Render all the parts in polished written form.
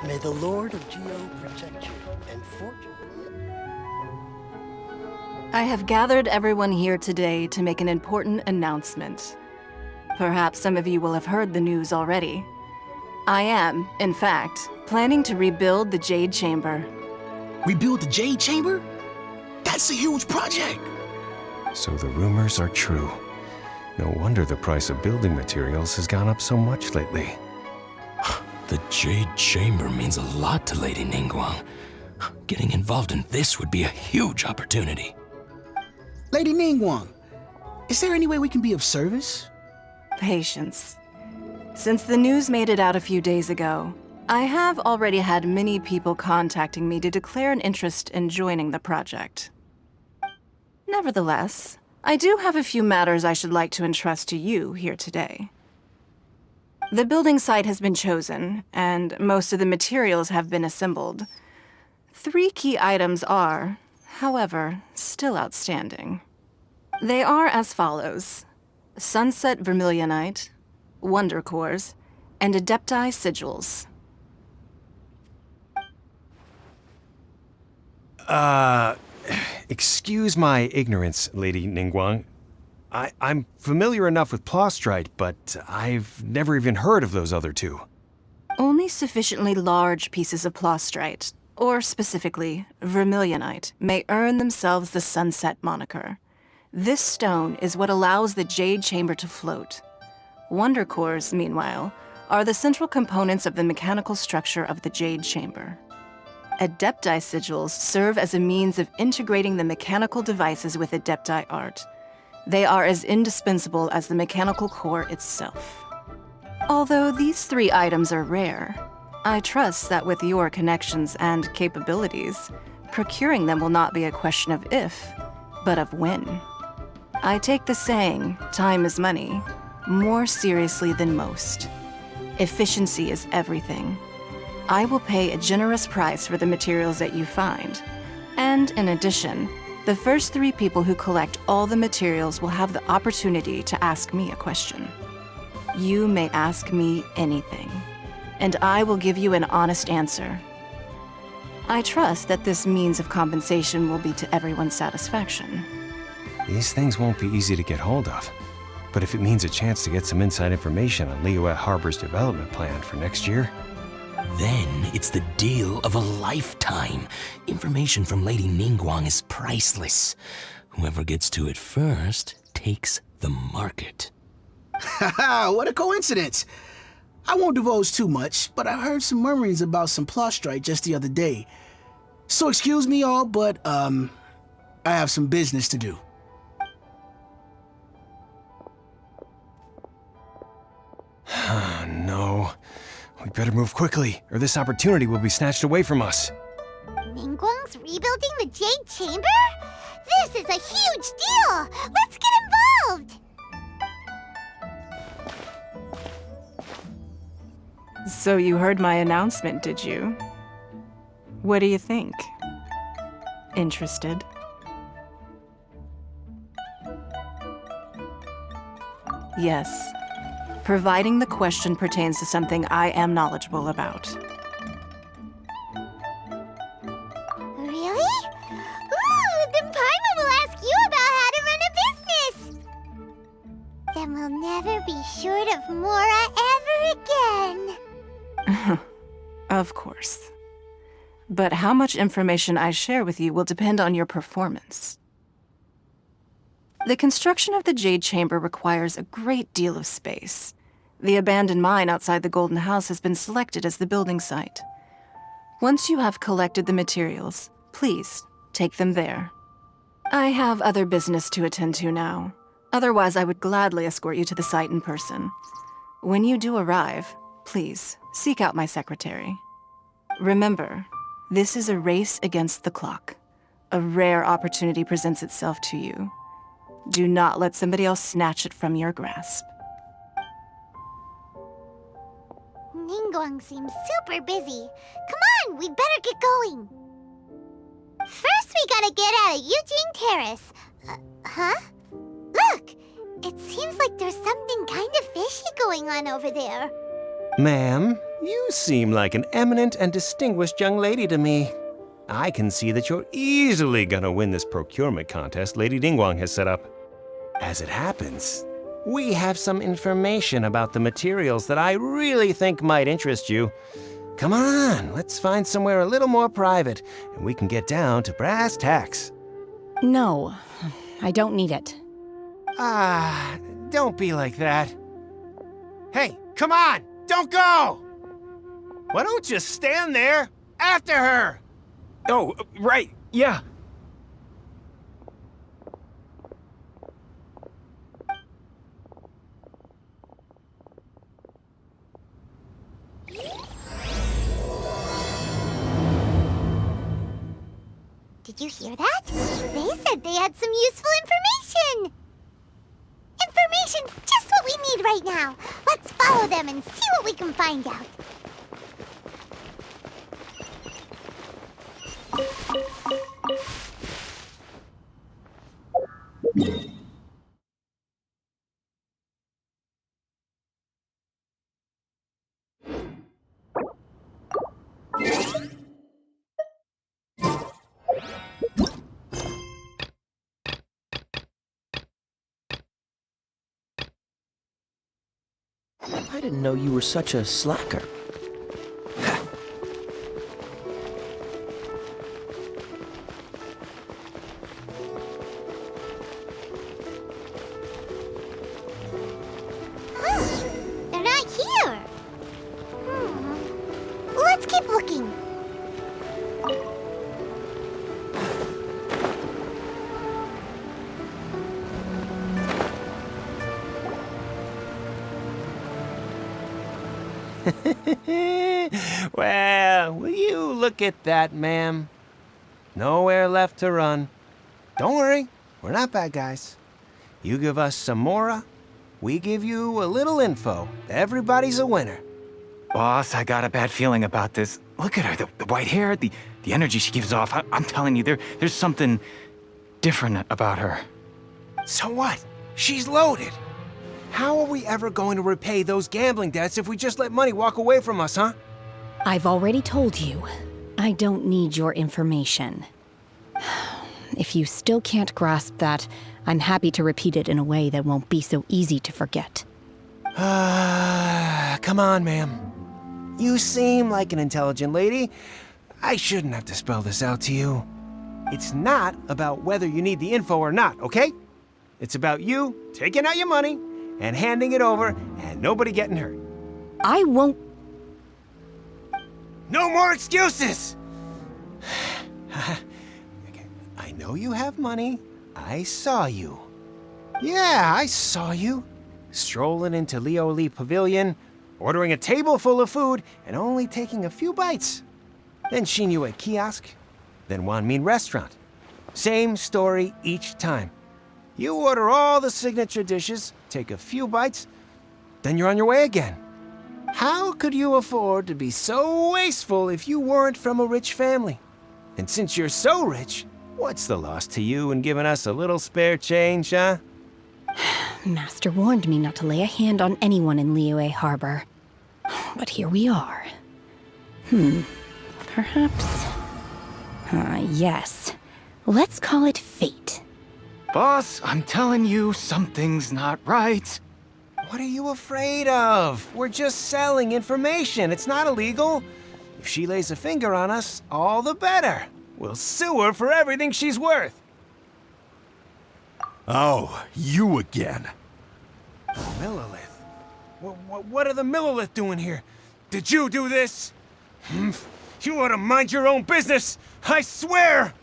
May the Lord of Geo protect you and fortune. I have gathered everyone here today to make an important announcement. Perhaps some of you will have heard the news already. I am, in fact, planning to rebuild the Jade Chamber. Rebuild the Jade Chamber? That's a huge project! So the rumors are true. No wonder the price of building materials has gone up so much lately. The Jade Chamber means a lot to Lady Ningguang. Getting involved in this would be a huge opportunity. Lady Ningguang, is there any way we can be of service? Patience. Since the news made it out a few days ago, I have already had many people contacting me to declare an interest in joining the project. Nevertheless, I do have a few matters I should like to entrust to you here today. The building site has been chosen, and most of the materials have been assembled. 3 key items are, however, still outstanding. They are as follows: Sunset Vermilionite, Wonder Cores, and Adepti Sigils. Excuse my ignorance, Lady Ningguang. I'm familiar enough with Plostrite, but I've never even heard of those other 2. Only sufficiently large pieces of Plostrite, or specifically Vermilionite, may earn themselves the Sunset moniker. This stone is what allows the Jade Chamber to float. Wonder Cores, meanwhile, are the central components of the mechanical structure of the Jade Chamber. Adepti Sigils serve as a means of integrating the mechanical devices with Adepti art. They are as indispensable as the mechanical core itself. Although these 3 items are rare, I trust that with your connections and capabilities, procuring them will not be a question of if, but of when. I take the saying, time is money, more seriously than most. Efficiency is everything. I will pay a generous price for the materials that you find. And in addition, the first 3 people who collect all the materials will have the opportunity to ask me a question. You may ask me anything, and I will give you an honest answer. I trust that this means of compensation will be to everyone's satisfaction. These things won't be easy to get hold of. But if it means a chance to get some inside information on Liyue Harbor's development plan for next year, Then it's the deal of a lifetime. Information from Lady Ningguang is priceless. Whoever gets to it first takes the market. Haha, what a coincidence! I won't divulge too much, but I heard some murmurings about some Plostrite just the other day. So excuse me all, but, I have some business to do. No. We better move quickly, or this opportunity will be snatched away from us. Ningguang's rebuilding the Jade Chamber? This is a huge deal! Let's get involved! So you heard my announcement, did you? What do you think? Interested? Yes. Providing the question pertains to something I am knowledgeable about. Really? Ooh, then Paimon will ask you about how to run a business! Then we'll never be short of Mora ever again. Of course. But how much information I share with you will depend on your performance. The construction of the Jade Chamber requires a great deal of space. The abandoned mine outside the Golden House has been selected as the building site. Once you have collected the materials, please take them there. I have other business to attend to now. Otherwise, I would gladly escort you to the site in person. When you do arrive, please seek out my secretary. Remember, this is a race against the clock. A rare opportunity presents itself to you. Do not let somebody else snatch it from your grasp. Ningguang seems super busy. Come on, we'd better get going. First, we gotta get out of Eugene Terrace. Huh? Look! It seems like there's something kind of fishy going on over there. Ma'am, you seem like an eminent and distinguished young lady to me. I can see that you're easily gonna win this procurement contest Lady Ningguang has set up. As it happens, we have some information about the materials that I really think might interest you. Come on, let's find somewhere a little more private, and we can get down to brass tacks. No, I don't need it. Don't be like that. Hey, come on, don't go! Why don't you stand there after her? Oh, right, yeah. Did you hear that? They said they had some useful information! Information's just what we need right now. Let's follow them and see what we can find out. I didn't know you were such a slacker. They're not here. Let's keep looking. Well, will you look at that, ma'am? Nowhere left to run. Don't worry, we're not bad guys. You give us some mora, we give you a little info. Everybody's a winner. Boss, I got a bad feeling about this. Look at her, the white hair, the energy she gives off. I'm telling you, there's something different about her. So what? She's loaded. How are we ever going to repay those gambling debts if we just let money walk away from us, huh? I've already told you, I don't need your information. If you still can't grasp that, I'm happy to repeat it in a way that won't be so easy to forget. Come on, ma'am. You seem like an intelligent lady. I shouldn't have to spell this out to you. It's not about whether you need the info or not, okay? It's about you taking out your money and handing it over and nobody getting hurt. I won't. No more excuses! Okay, I know you have money. I saw you. Yeah, I saw you. Strolling into Leo Lee Pavilion, ordering a table full of food, and only taking a few bites. Then Shenhe Kiosk, then Wanmin Restaurant. Same story each time. You order all the signature dishes, take a few bites, then you're on your way again. How could you afford to be so wasteful if you weren't from a rich family? And since you're so rich, what's the loss to you in giving us a little spare change, huh? Master warned me not to lay a hand on anyone in Liyue Harbor. But here we are. Perhaps... yes. Let's call it fate. Boss, I'm telling you, something's not right. What are you afraid of? We're just selling information. It's not illegal. If she lays a finger on us, all the better. We'll sue her for everything she's worth. Oh, you again. Millilith? What are the Millilith doing here? Did you do this? You ought to mind your own business, I swear!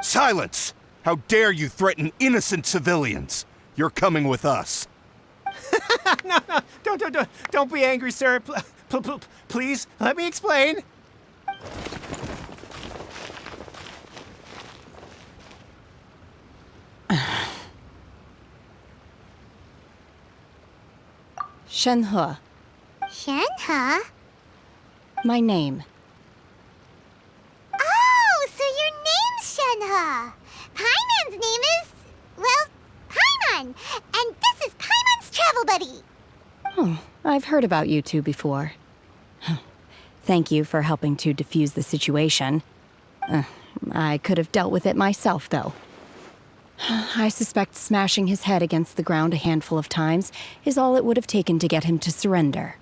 Silence! How dare you threaten innocent civilians? You're coming with us. No, don't be angry, sir. Please, let me explain. Shenhe, Shenhe? my name. Oh, so your name's Shenhe. Paimon's name is, well, Paimon. And this is Paimon's travel buddy. Oh, I've heard about you two before. Thank you for helping to defuse the situation. I could have dealt with it myself, though. I suspect smashing his head against the ground a handful of times is all it would have taken to get him to surrender.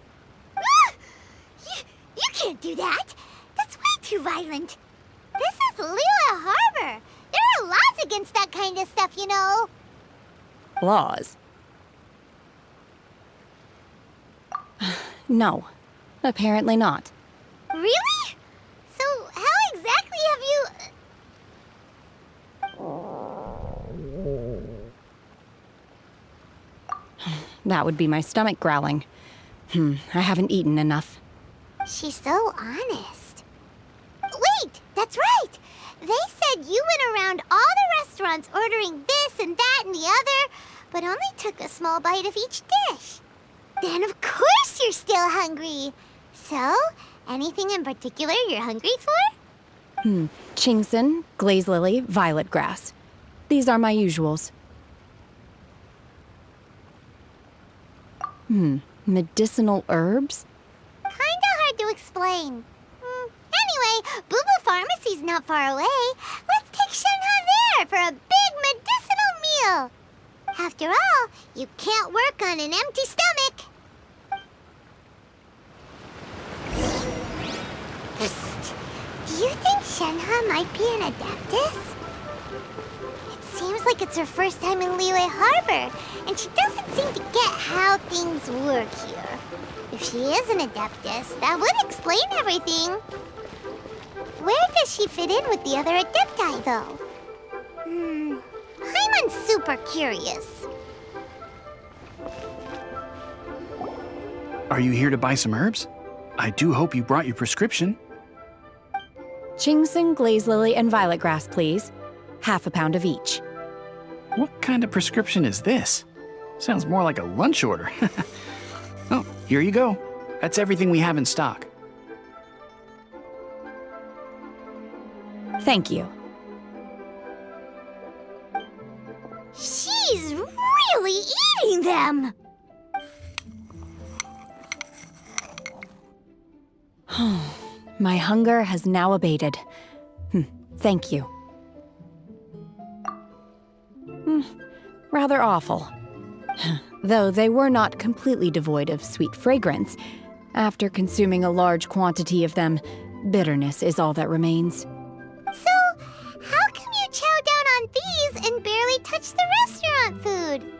You can't do that. That's way too violent. This is Liyue Harbor. There are laws against that kind of stuff, you know. Laws? No, apparently not. Really? So how exactly have you... That would be my stomach growling. I haven't eaten enough. She's so honest. Wait, that's right. They said you went around all the restaurants ordering this and that and the other, but only took a small bite of each dish. Then of course you're still hungry. So, anything in particular you're hungry for? Chingson, glaze lily, violet grass. These are my usuals. Medicinal herbs? Kinda hard to explain. Anyway, Boo Boo Pharmacy's not far away. Let's take Shenhe there for a big medicinal meal. After all, you can't work on an empty stomach. Psst. Do you think Shenhe might be an Adeptus? It seems like it's her first time in Liyue Harbor, and she doesn't seem to get how things work here. If she is an Adeptus, that would explain everything. Where does she fit in with the other Adepti, though? Paimon's super curious. Are you here to buy some herbs? I do hope you brought your prescription. Chingson, glaze lily, and violet grass, please. Half a pound of each. What kind of prescription is this? Sounds more like a lunch order. Oh, here you go. That's everything we have in stock. Thank you. She's really eating them! My hunger has now abated. Thank you. Rather awful. Though they were not completely devoid of sweet fragrance. After consuming a large quantity of them, bitterness is all that remains. So, how come you chow down on these and barely touch the restaurant food?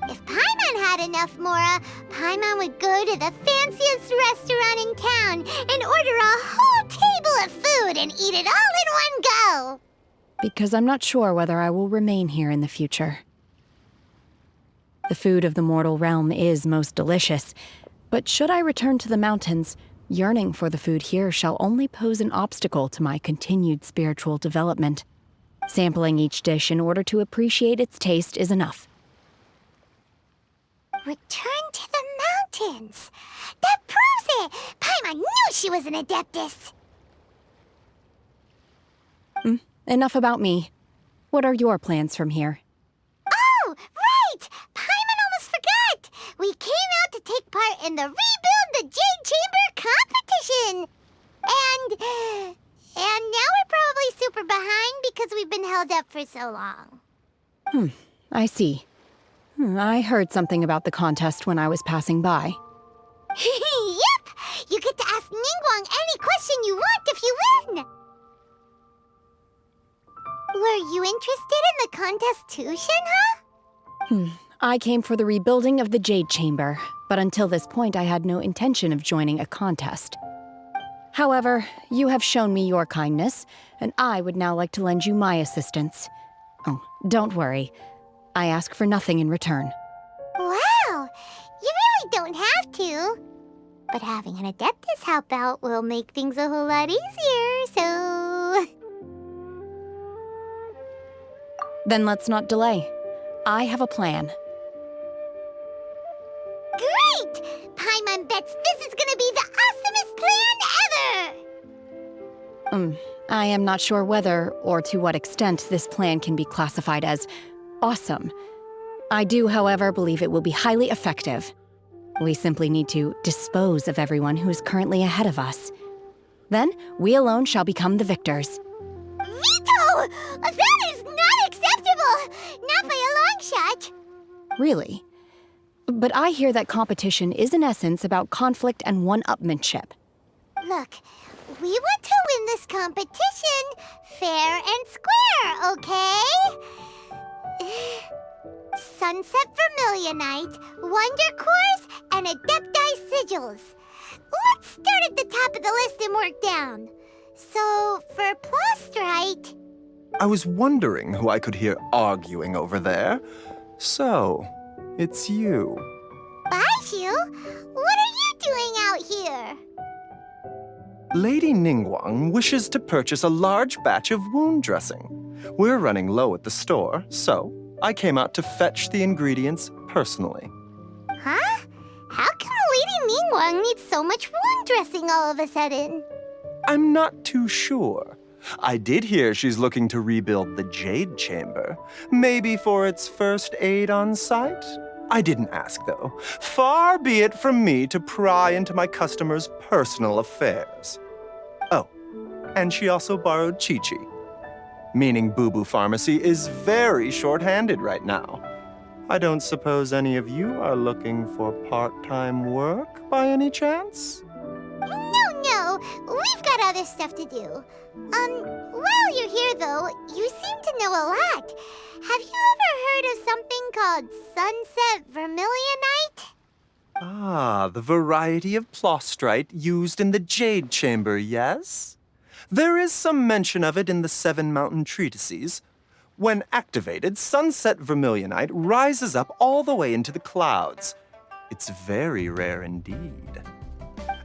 If Paimon had enough Mora, Paimon would go to the fanciest restaurant in town and order a whole table of food and eat it all in one go. Because I'm not sure whether I will remain here in the future. The food of the mortal realm is most delicious, but should I return to the mountains, yearning for the food here shall only pose an obstacle to my continued spiritual development. Sampling each dish in order to appreciate its taste is enough. Return to the mountains! That proves it! Paimon knew she was an Adeptus! Enough about me. What are your plans from here? Oh, right! Paimon almost forgot! We came out to take part in the Rebuild the Jade Chamber competition! And now we're probably super behind because we've been held up for so long. I see. I heard something about the contest when I was passing by. Yep! You get to ask Ningguang any question you want if you win! Were you interested in the contest too, Shenhe? I came for the rebuilding of the Jade Chamber, but until this point I had no intention of joining a contest. However, you have shown me your kindness, and I would now like to lend you my assistance. Oh, don't worry. I ask for nothing in return. Wow! You really don't have to. But having an Adeptus help out will make things a whole lot easier, so... Then let's not delay. I have a plan. Great! Paimon bets this is gonna be the awesomest plan ever! I am not sure whether or to what extent this plan can be classified as awesome. I do, however, believe it will be highly effective. We simply need to dispose of everyone who is currently ahead of us. Then, we alone shall become the victors. Veto! That is not acceptable! Not by a long shot! Really? But I hear that competition is in essence about conflict and one-upmanship. Look, we want to win this competition fair and square, okay? Sunset Vermilionite, Wonder Cores, and Adepti Sigils. Let's start at the top of the list and work down. So, for Plostrite... I was wondering who I could hear arguing over there. So, it's you. Baiju? What are you doing out here? Lady Ningguang wishes to purchase a large batch of wound dressing. We're running low at the store, so I came out to fetch the ingredients personally. Huh? How come Lady Ningguang needs so much wound dressing all of a sudden? I'm not too sure. I did hear she's looking to rebuild the Jade Chamber. Maybe for its first aid on site? I didn't ask, though. Far be it from me to pry into my customers' personal affairs. Oh, and she also borrowed Chi-Chi. Meaning Boo Boo Pharmacy is very short-handed right now. I don't suppose any of you are looking for part-time work by any chance? No, we've got other stuff to do. While you're here though, you seem to know a lot. Have you ever heard of something called Sunset Vermilionite? Ah, the variety of Plostrite used in the Jade Chamber, yes? There is some mention of it in the Seven Mountain Treatises. When activated, Sunset Vermilionite rises up all the way into the clouds. It's very rare indeed.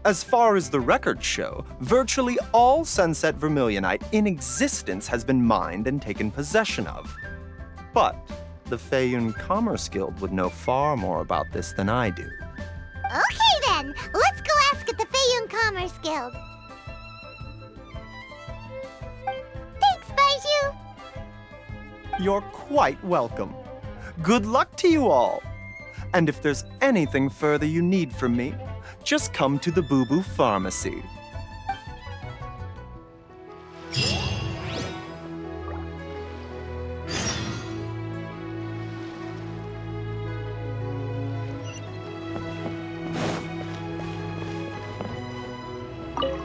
As far as the records show, virtually all Sunset Vermilionite in existence has been mined and taken possession of. But the Feiyun Commerce Guild would know far more about this than I do. Okay then, let's go ask at the Feiyun Commerce Guild. Thanks, Baiju. You're quite welcome. Good luck to you all. And if there's anything further you need from me, just come to the Boo Boo Pharmacy.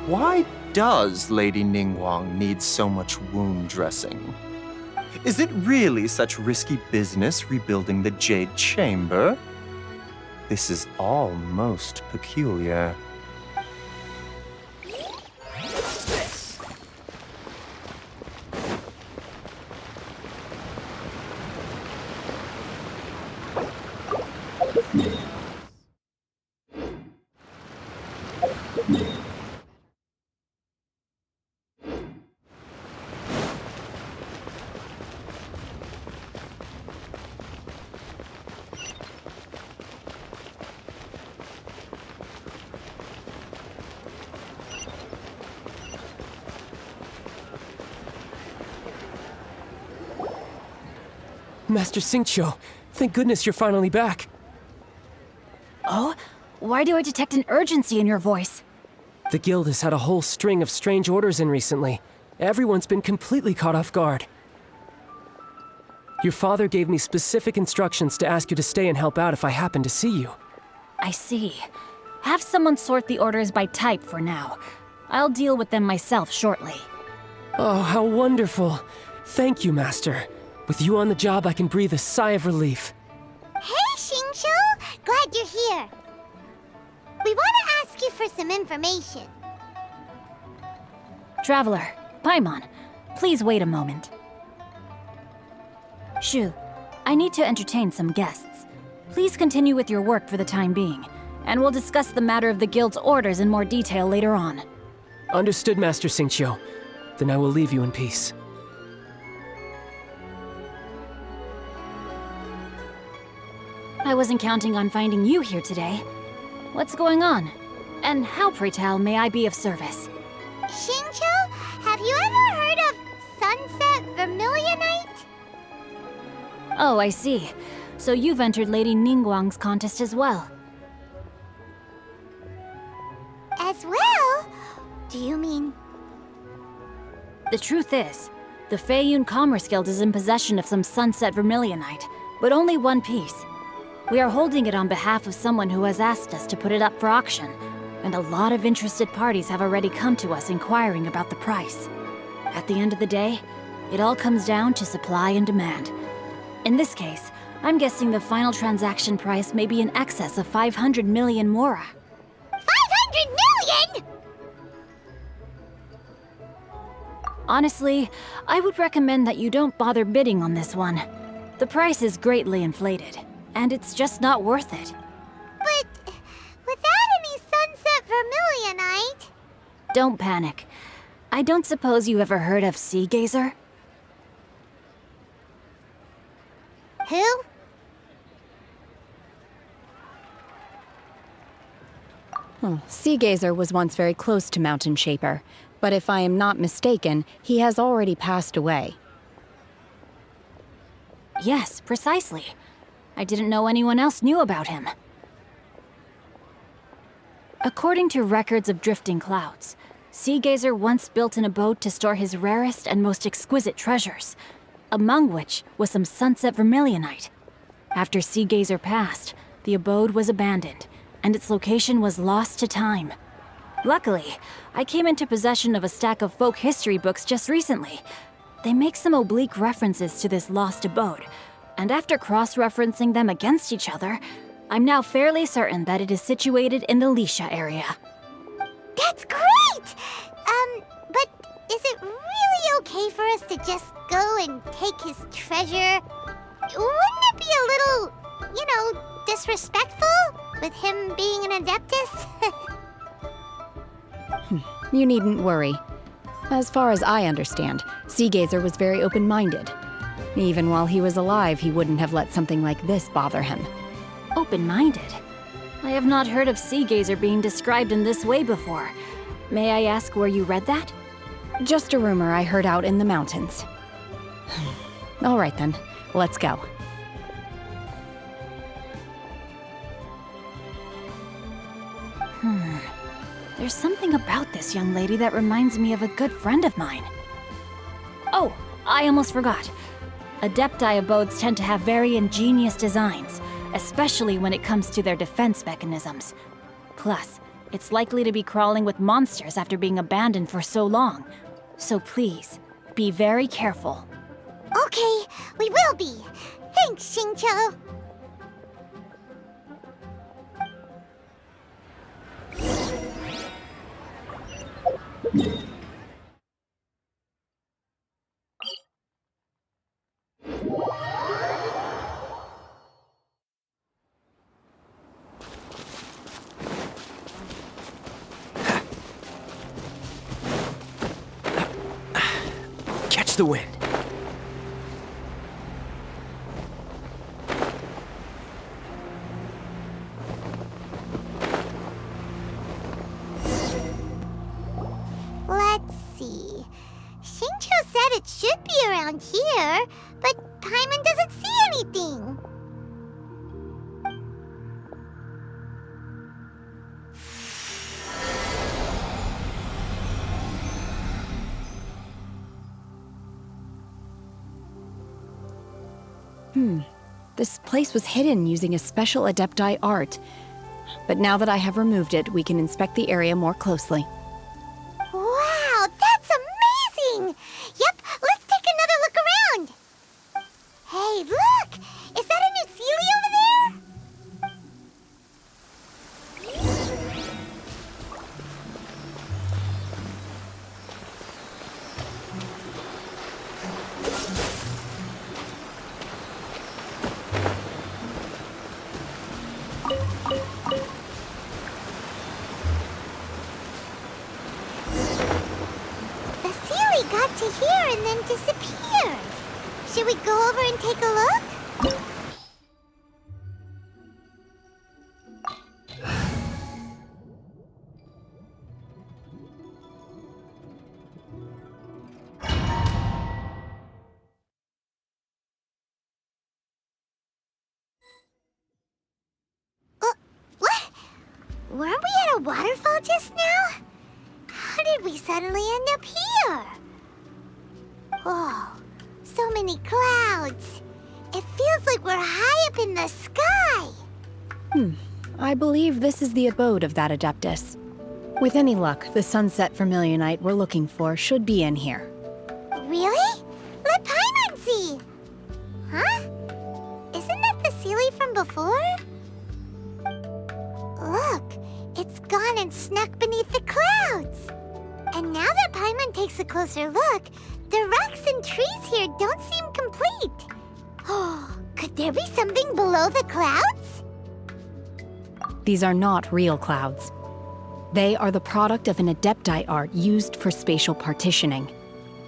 Why does Lady Ningguang need so much wound dressing? Is it really such risky business rebuilding the Jade Chamber? This is all most peculiar. Master Xingqiu, thank goodness you're finally back. Oh? Why do I detect an urgency in your voice? The guild has had a whole string of strange orders in recently. Everyone's been completely caught off guard. Your father gave me specific instructions to ask you to stay and help out if I happen to see you. I see. Have someone sort the orders by type for now. I'll deal with them myself shortly. Oh, how wonderful. Thank you, Master. With you on the job, I can breathe a sigh of relief. Hey, Xingqiu! Glad you're here. We want to ask you for some information. Traveler, Paimon, please wait a moment. Shu, I need to entertain some guests. Please continue with your work for the time being, and we'll discuss the matter of the guild's orders in more detail later on. Understood, Master Xingqiu. Then I will leave you in peace. I wasn't counting on finding you here today. What's going on? And how, pray tell, may I be of service? Xingqiu, have you ever heard of Sunset Vermilionite? Oh, I see. So you've entered Lady Ningguang's contest as well. As well? Do you mean... The truth is, the Feiyun Commerce Guild is in possession of some sunset vermilionite, but only one piece. We are holding it on behalf of someone who has asked us to put it up for auction, and a lot of interested parties have already come to us inquiring about the price. At the end of the day, it all comes down to supply and demand. In this case, I'm guessing the final transaction price may be in excess of 500 million mora. 500 million?! Honestly, I would recommend that you don't bother bidding on this one. The price is greatly inflated, and it's just not worth it. But without any sunset vermilionite... Don't panic. I don't suppose you ever heard of Sea Gazer? Who? Sea Gazer was once very close to Mountain Shaper, but if I am not mistaken, he has already passed away. Yes, precisely. I didn't know anyone else knew about him. According to records of drifting clouds, Sea Gazer once built an abode to store his rarest and most exquisite treasures, among which was some sunset vermilionite. After Sea Gazer passed, the abode was abandoned, and its location was lost to time. Luckily, I came into possession of a stack of folk history books just recently. They make some oblique references to this lost abode, and after cross-referencing them against each other, I'm now fairly certain that it is situated in the Lisha area. That's great! But is it really okay for us to just go and take his treasure? Wouldn't it be a little, disrespectful with him being an Adeptus? You needn't worry. As far as I understand, Sea Gazer was very open-minded. Even while he was alive, he wouldn't have let something like this bother him. Open-minded? I have not heard of Sea Gazer being described in this way before. May I ask where you read that? Just a rumor I heard out in the mountains. All right then, let's go. There's something about this young lady that reminds me of a good friend of mine. Oh, I almost forgot. Adepti abodes tend to have very ingenious designs, especially when it comes to their defense mechanisms. Plus, it's likely to be crawling with monsters after being abandoned for so long. So please, be very careful. Okay, we will be. Thanks, Xingqiu. Catch the wind. Let's see. Xingqiu said it should be around here, but Paimon doesn't see anything. This place was hidden using a special Adepti art. But now that I have removed it, we can inspect the area more closely. Wow, that's amazing! Yep, let's take another look around. Hey, look! Is that a new Sealy over there? The Sealy got to here and then disappeared. Should we go over and take a look? What? Weren't we at a waterfall just now? How did we suddenly end up here? Oh, so many clouds. It feels like we're high up in the sky. I believe this is the abode of that Adeptus. With any luck, the Sunset Vermilionite we're looking for should be in here. Really? Let Paimon see. Huh? Isn't that the Sealy from before? Look, it's gone and snuck beneath the clouds. And now that Paimon takes a closer look, the rocks and trees here don't seem complete. Oh, could there be something below the clouds? These are not real clouds. They are the product of an Adepti art used for spatial partitioning.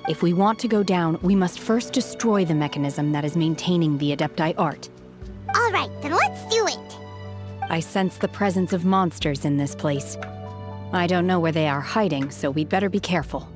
If we want to go down, we must first destroy the mechanism that is maintaining the Adepti art. All right, then let's do it. I sense the presence of monsters in this place. I don't know where they are hiding, so we'd better be careful.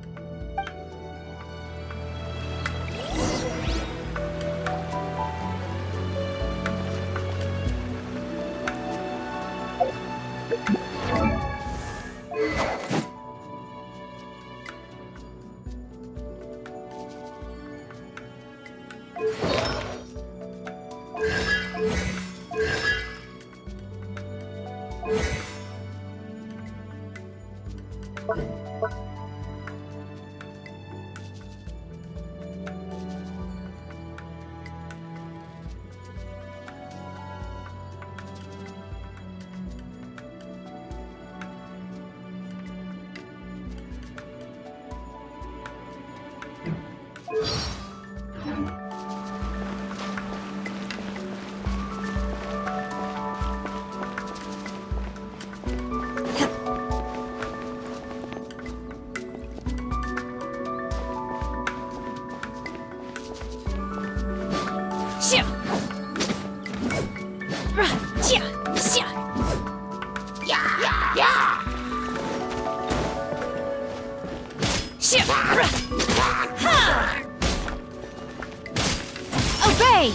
Obey!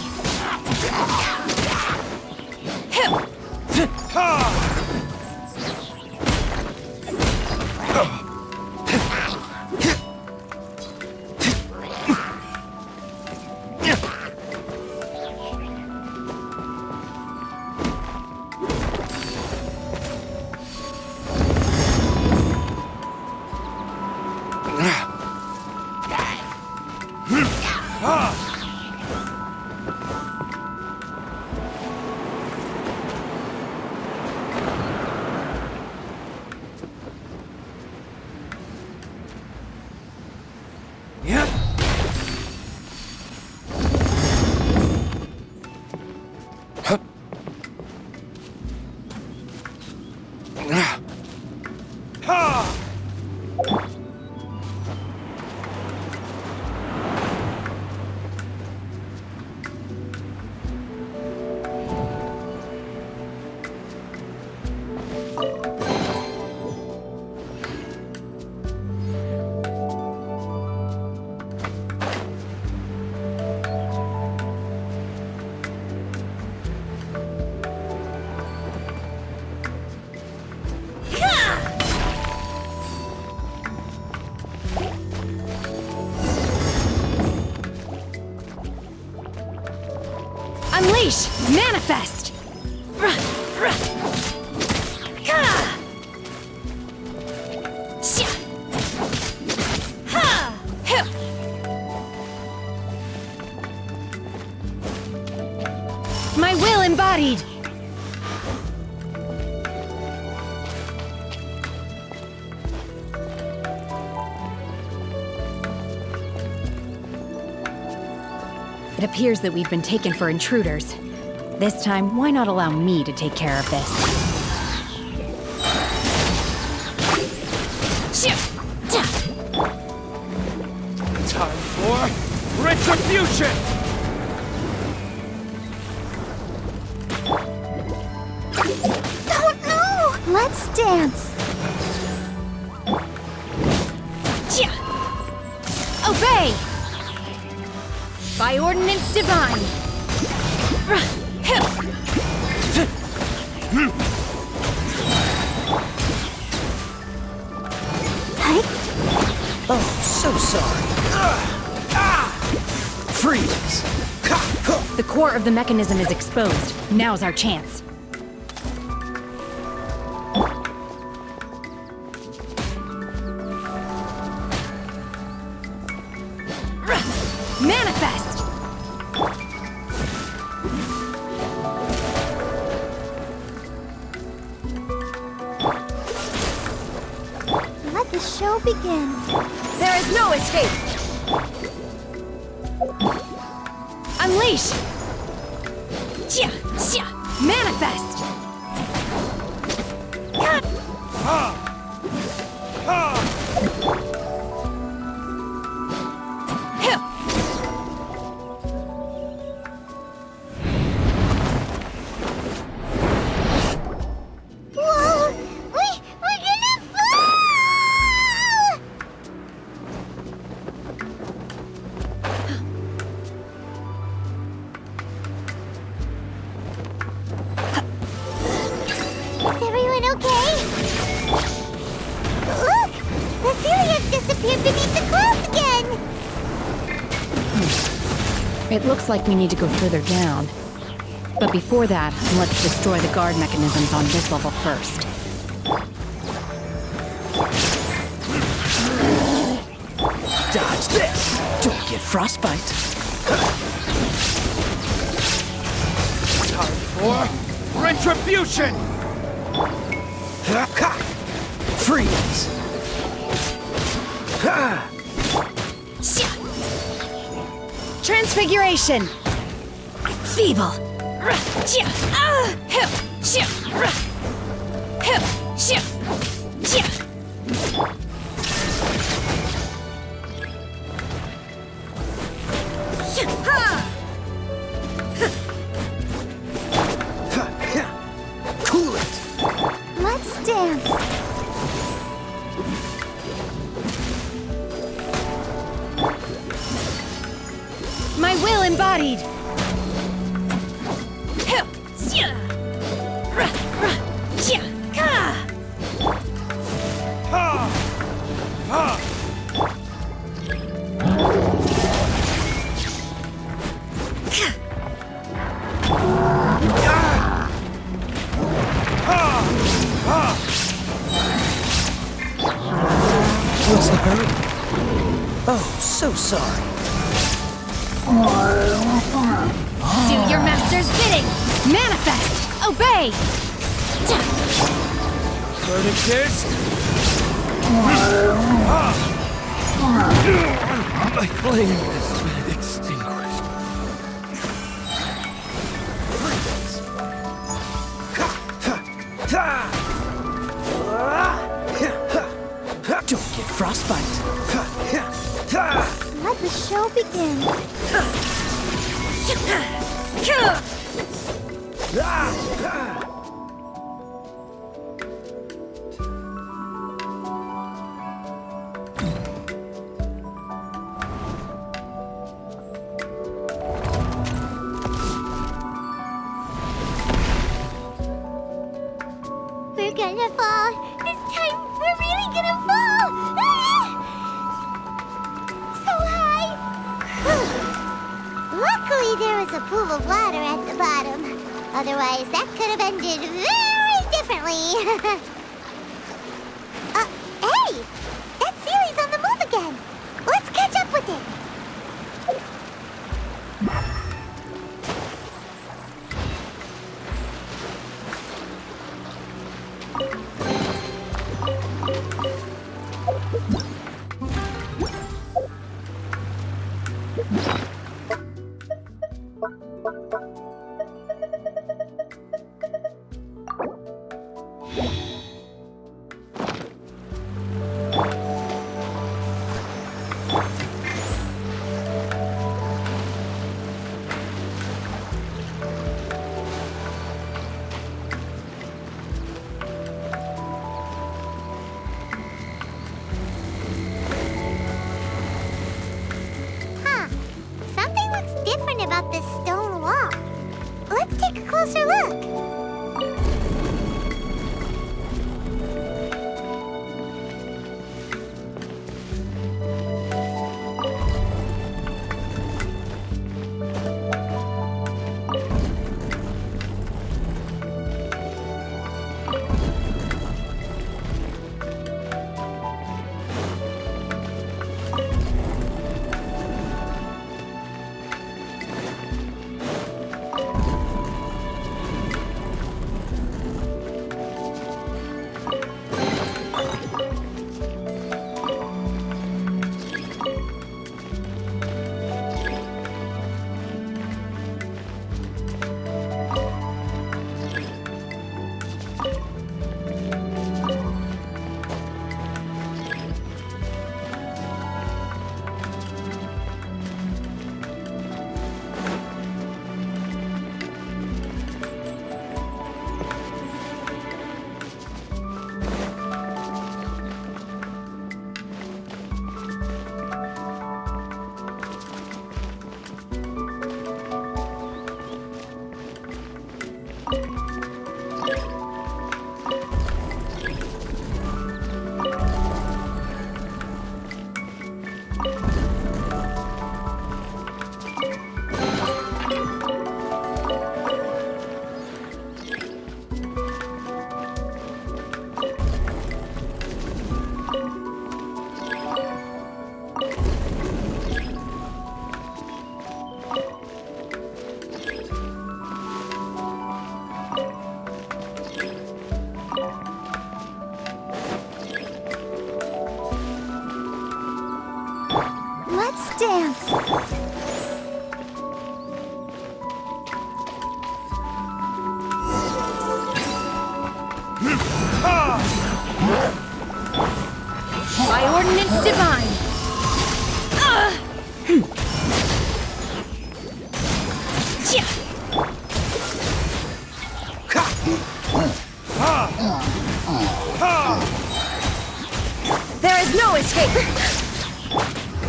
Unleash! Manifest! My will embodied! It appears that we've been taken for intruders. This time, why not allow me to take care of this? Time for retribution! Oh no! Let's dance! Obey! By ordinance divine! sorry. Freeze! The core of the mechanism is exposed. Now's our chance. Manifest! Let the show begin. There is no escape! Unleash! Manifest! Whoa! We're gonna fall! Is everyone okay? Look! The Celiac disappeared beneath the clouds again! It looks like we need to go further down. But before that, let's destroy the guard mechanisms on this level first. Dodge this! Don't get frostbite. Time for retribution! Freeze! Transfiguration! Feeble! Cool it! Let's dance. My will embodied! What's the hurry? Oh, so sorry. Do your master's bidding! Manifest! Obey! Furnaces? My flame has been extinguished. Don't get frostbite. Let the show begin. We're gonna fall. This time, we're really gonna fall. So high. Luckily, there was a pool of water at the bottom. Otherwise, that could have ended very differently. Hey! That Sealy's on the move again. Let's catch up with it. dance! By ordinance divine! There is no escape!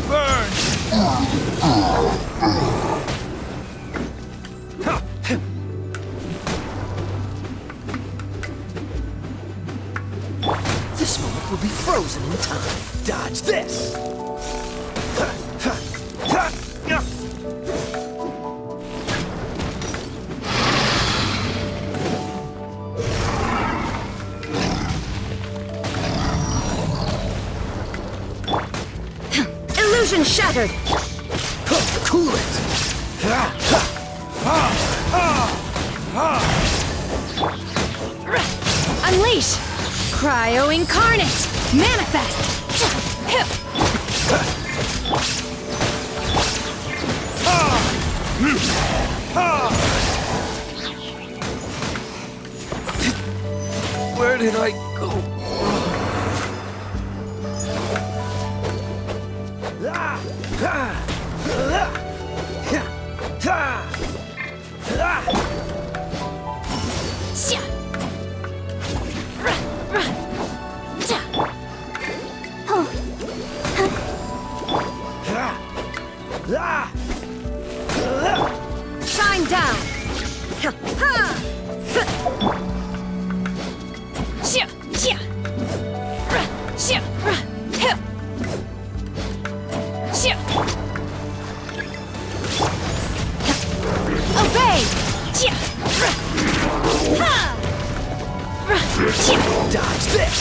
Burn! This moment will be frozen in time. Dodge this! Illusion shattered! Cool it! Unleash! Cryo incarnate! Manifest! Where did I go? Shine down! Obey! Dodge this!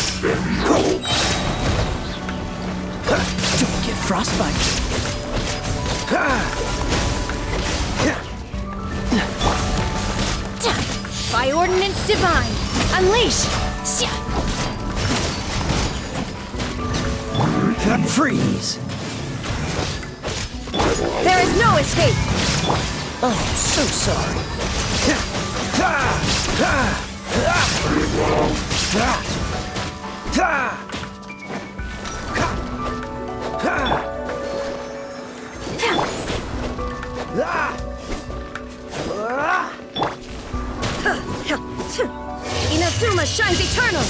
Don't get frostbite! By ordinance divine! Unleash! Freeze! There is no escape! Oh, so sorry. Inazuma shines eternal!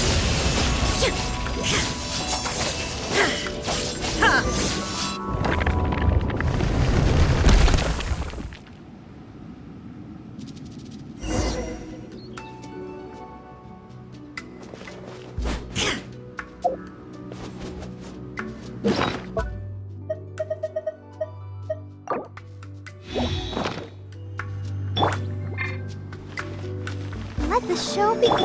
Let the show begin.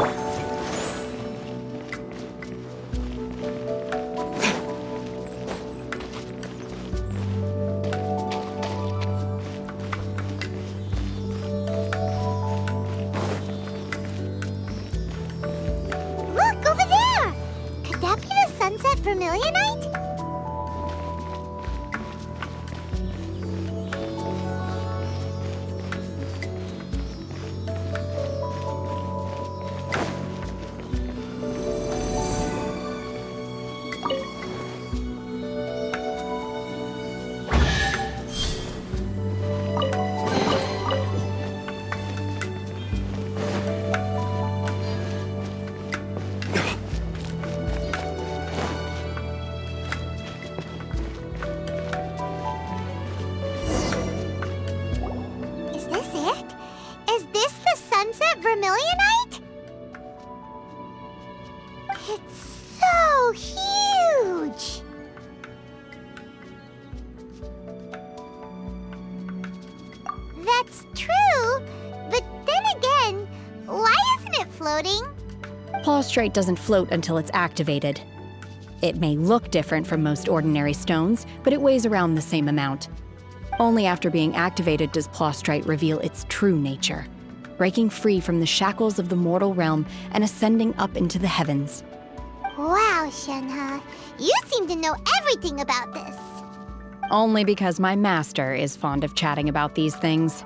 Look, over there! Could that be the Sunset Vermilionite? Vermilionite? It's so huge! That's true, but then again, why isn't it floating? Plaustrate doesn't float until it's activated. It may look different from most ordinary stones, but it weighs around the same amount. Only after being activated does Plaustrate reveal its true nature, breaking free from the shackles of the mortal realm and ascending up into the heavens. Wow, Shenhe, you seem to know everything about this. Only because my master is fond of chatting about these things.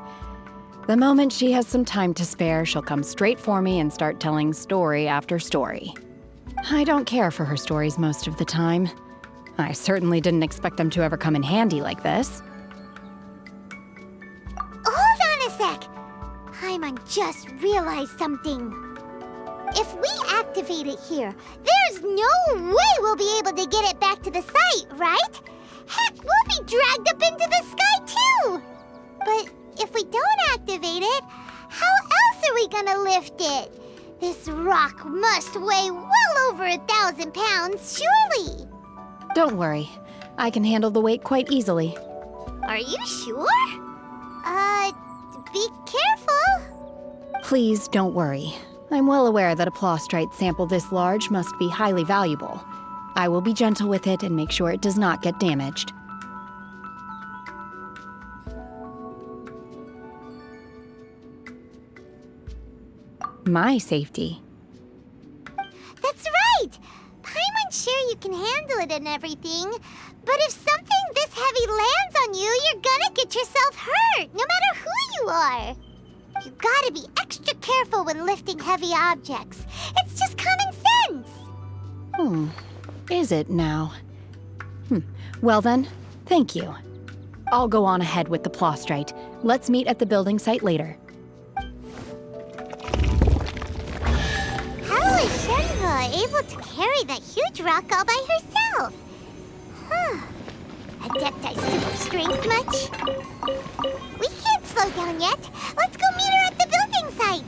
The moment she has some time to spare, she'll come straight for me and start telling story after story. I don't care for her stories most of the time. I certainly didn't expect them to ever come in handy like this. Hold on a sec! Paimon just realized something. If we activate it here, there's no way we'll be able to get it back to the site, right? Heck, we'll be dragged up into the sky too! But if we don't activate it, how else are we gonna lift it? This rock must weigh well over 1,000 pounds, surely! Don't worry. I can handle the weight quite easily. Are you sure? Be careful! Please don't worry. I'm well aware that a plostrite sample this large must be highly valuable. I will be gentle with it and make sure it does not get damaged. My safety. That's right! Paimon's sure you can handle it and everything, but if something this heavy lands on you, you're gonna get yourself hurt, no matter who you are. You gotta be extra careful when lifting heavy objects. It's just common sense. Is it now? Well then, thank you. I'll go on ahead with the plostrite. Let's meet at the building site later. How is Shenhe able to carry that huge rock all by herself? Adepti super strength much? We can't slow down yet. Let's go meet her at the building site.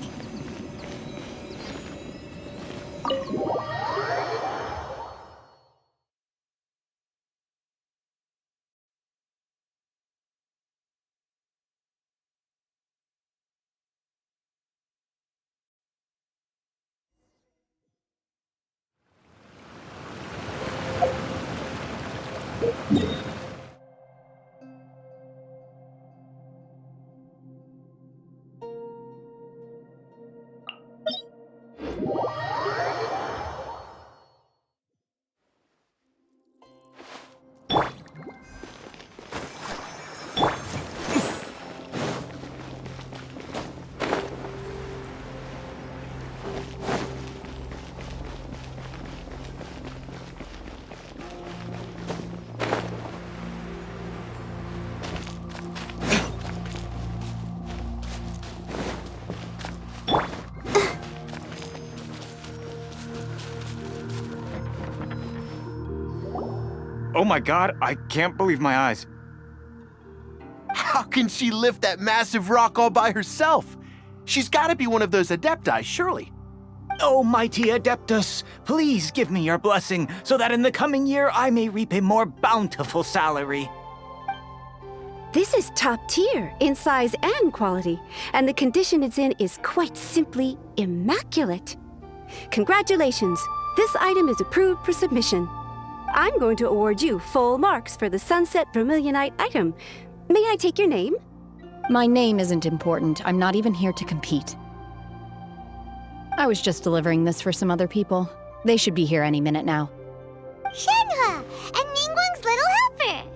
Oh my god, I can't believe my eyes. How can she lift that massive rock all by herself? She's gotta be one of those Adepti, surely. Oh, mighty Adeptus, please give me your blessing so that in the coming year I may reap a more bountiful salary. This is top tier in size and quality, and the condition it's in is quite simply immaculate. Congratulations, this item is approved for submission. I'm going to award you full marks for the Sunset Vermilionite item. May I take your name? My name isn't important. I'm not even here to compete. I was just delivering this for some other people. They should be here any minute now. Shenhe, and Ningguang's little helper.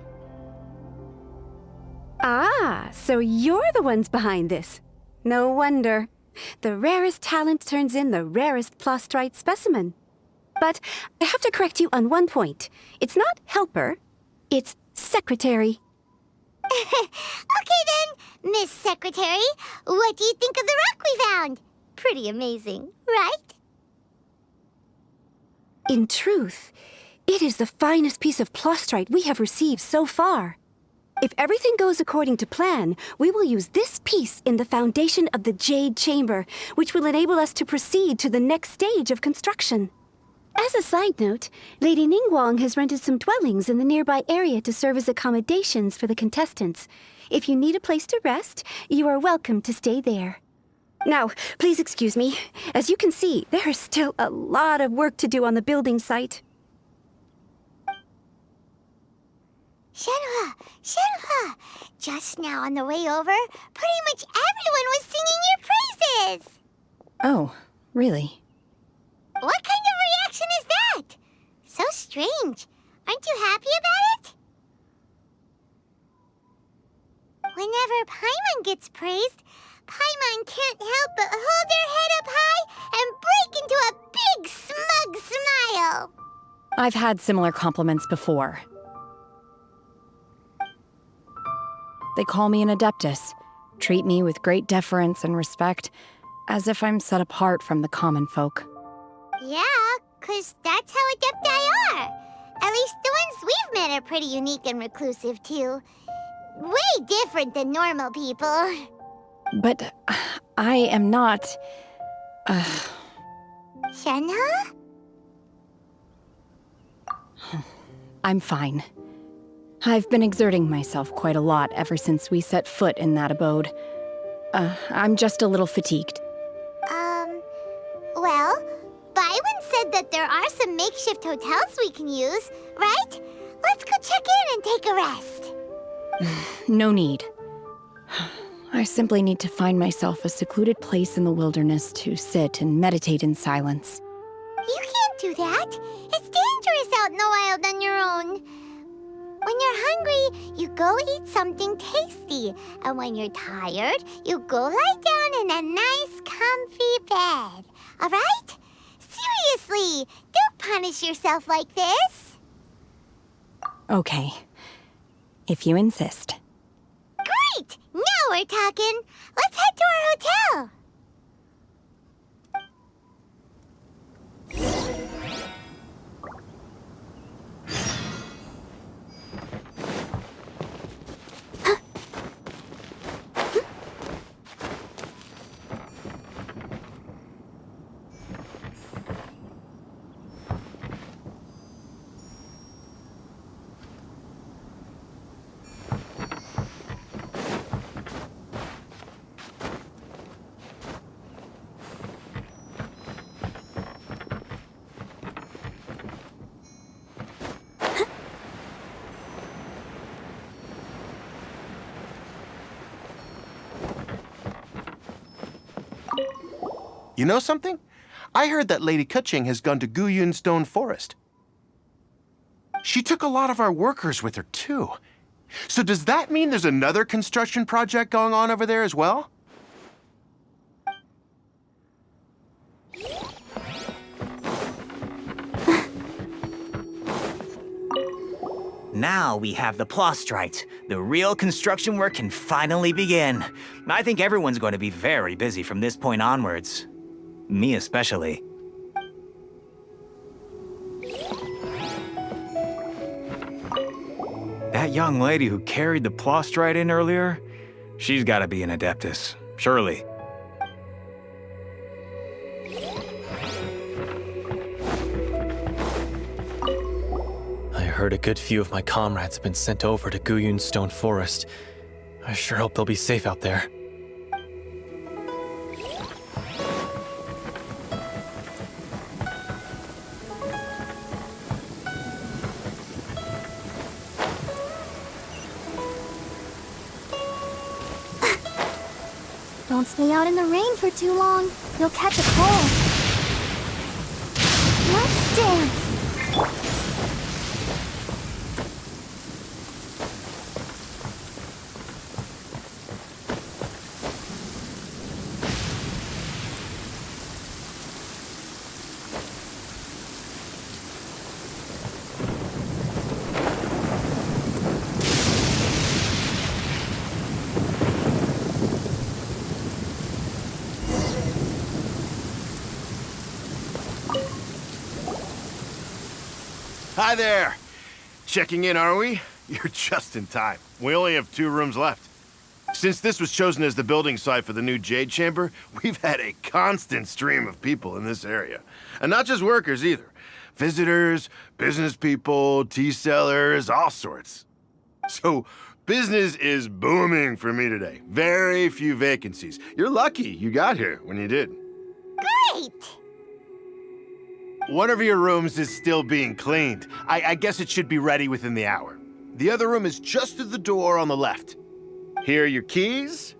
Ah, so you're the ones behind this. No wonder. The rarest talent turns in the rarest plostrite specimen. But I have to correct you on one point. It's not helper, it's secretary. Okay then, Miss Secretary, what do you think of the rock we found? Pretty amazing, right? In truth, it is the finest piece of plostrite we have received so far. If everything goes according to plan, we will use this piece in the foundation of the Jade Chamber, which will enable us to proceed to the next stage of construction. As a side note, Lady Ningguang has rented some dwellings in the nearby area to serve as accommodations for the contestants. If you need a place to rest, you are welcome to stay there. Now, please excuse me. As you can see, there is still a lot of work to do on the building site. Shenhe, Shenhe! Just now on the way over, pretty much everyone was singing your praises! Oh, really? What kind of reaction is that? So strange. Aren't you happy about it? whenever Paimon gets praised, Paimon can't help but hold her head up high and break into a big, smug smile. I've had similar compliments before. They call me an adeptus, treat me with great deference and respect, as if I'm set apart from the common folk. Yeah, 'cause that's how adepti are. At least the ones we've met are pretty unique and reclusive, too. Way different than normal people. But I am not... Shenhe? I'm fine. I've been exerting myself quite a lot ever since we set foot in that abode. I'm just a little fatigued. Well, Byron said that there are some makeshift hotels we can use, right? Let's go check in and take a rest. No need. I simply need to find myself a secluded place in the wilderness to sit and meditate in silence. You can't do that. It's dangerous out in the wild on your own. When you're hungry, you go eat something tasty. And when you're tired, you go lie down in a nice, comfy bed. All right? Seriously, don't punish yourself like this. Okay. If you insist. Great! Now we're talking. Let's head to our hotel. You know something? I heard that Lady Keqing has gone to Guyun Stone Forest. She took a lot of our workers with her, too. So does that mean there's another construction project going on over there as well? Now we have the Plostrite. The real construction work can finally begin. I think everyone's going to be very busy from this point onwards. Me especially. That young lady who carried the Plostrite in earlier, she's got to be an Adeptus, surely. I heard a good few of my comrades have been sent over to Guyun Stone Forest. I sure hope they'll be safe out there. Don't stay out in the rain for too long. You'll catch a cold. Let's dance. Hi there! Checking in, are we? You're just in time. We only have 2 rooms left. Since this was chosen as the building site for the new Jade Chamber, we've had a constant stream of people in this area. And not just workers either. Visitors, business people, tea sellers, all sorts. So, business is booming for me today. Very few vacancies. You're lucky you got here when you did. Great! One of your rooms is still being cleaned. I guess it should be ready within the hour. The other room is just through the door on the left. Here are your keys.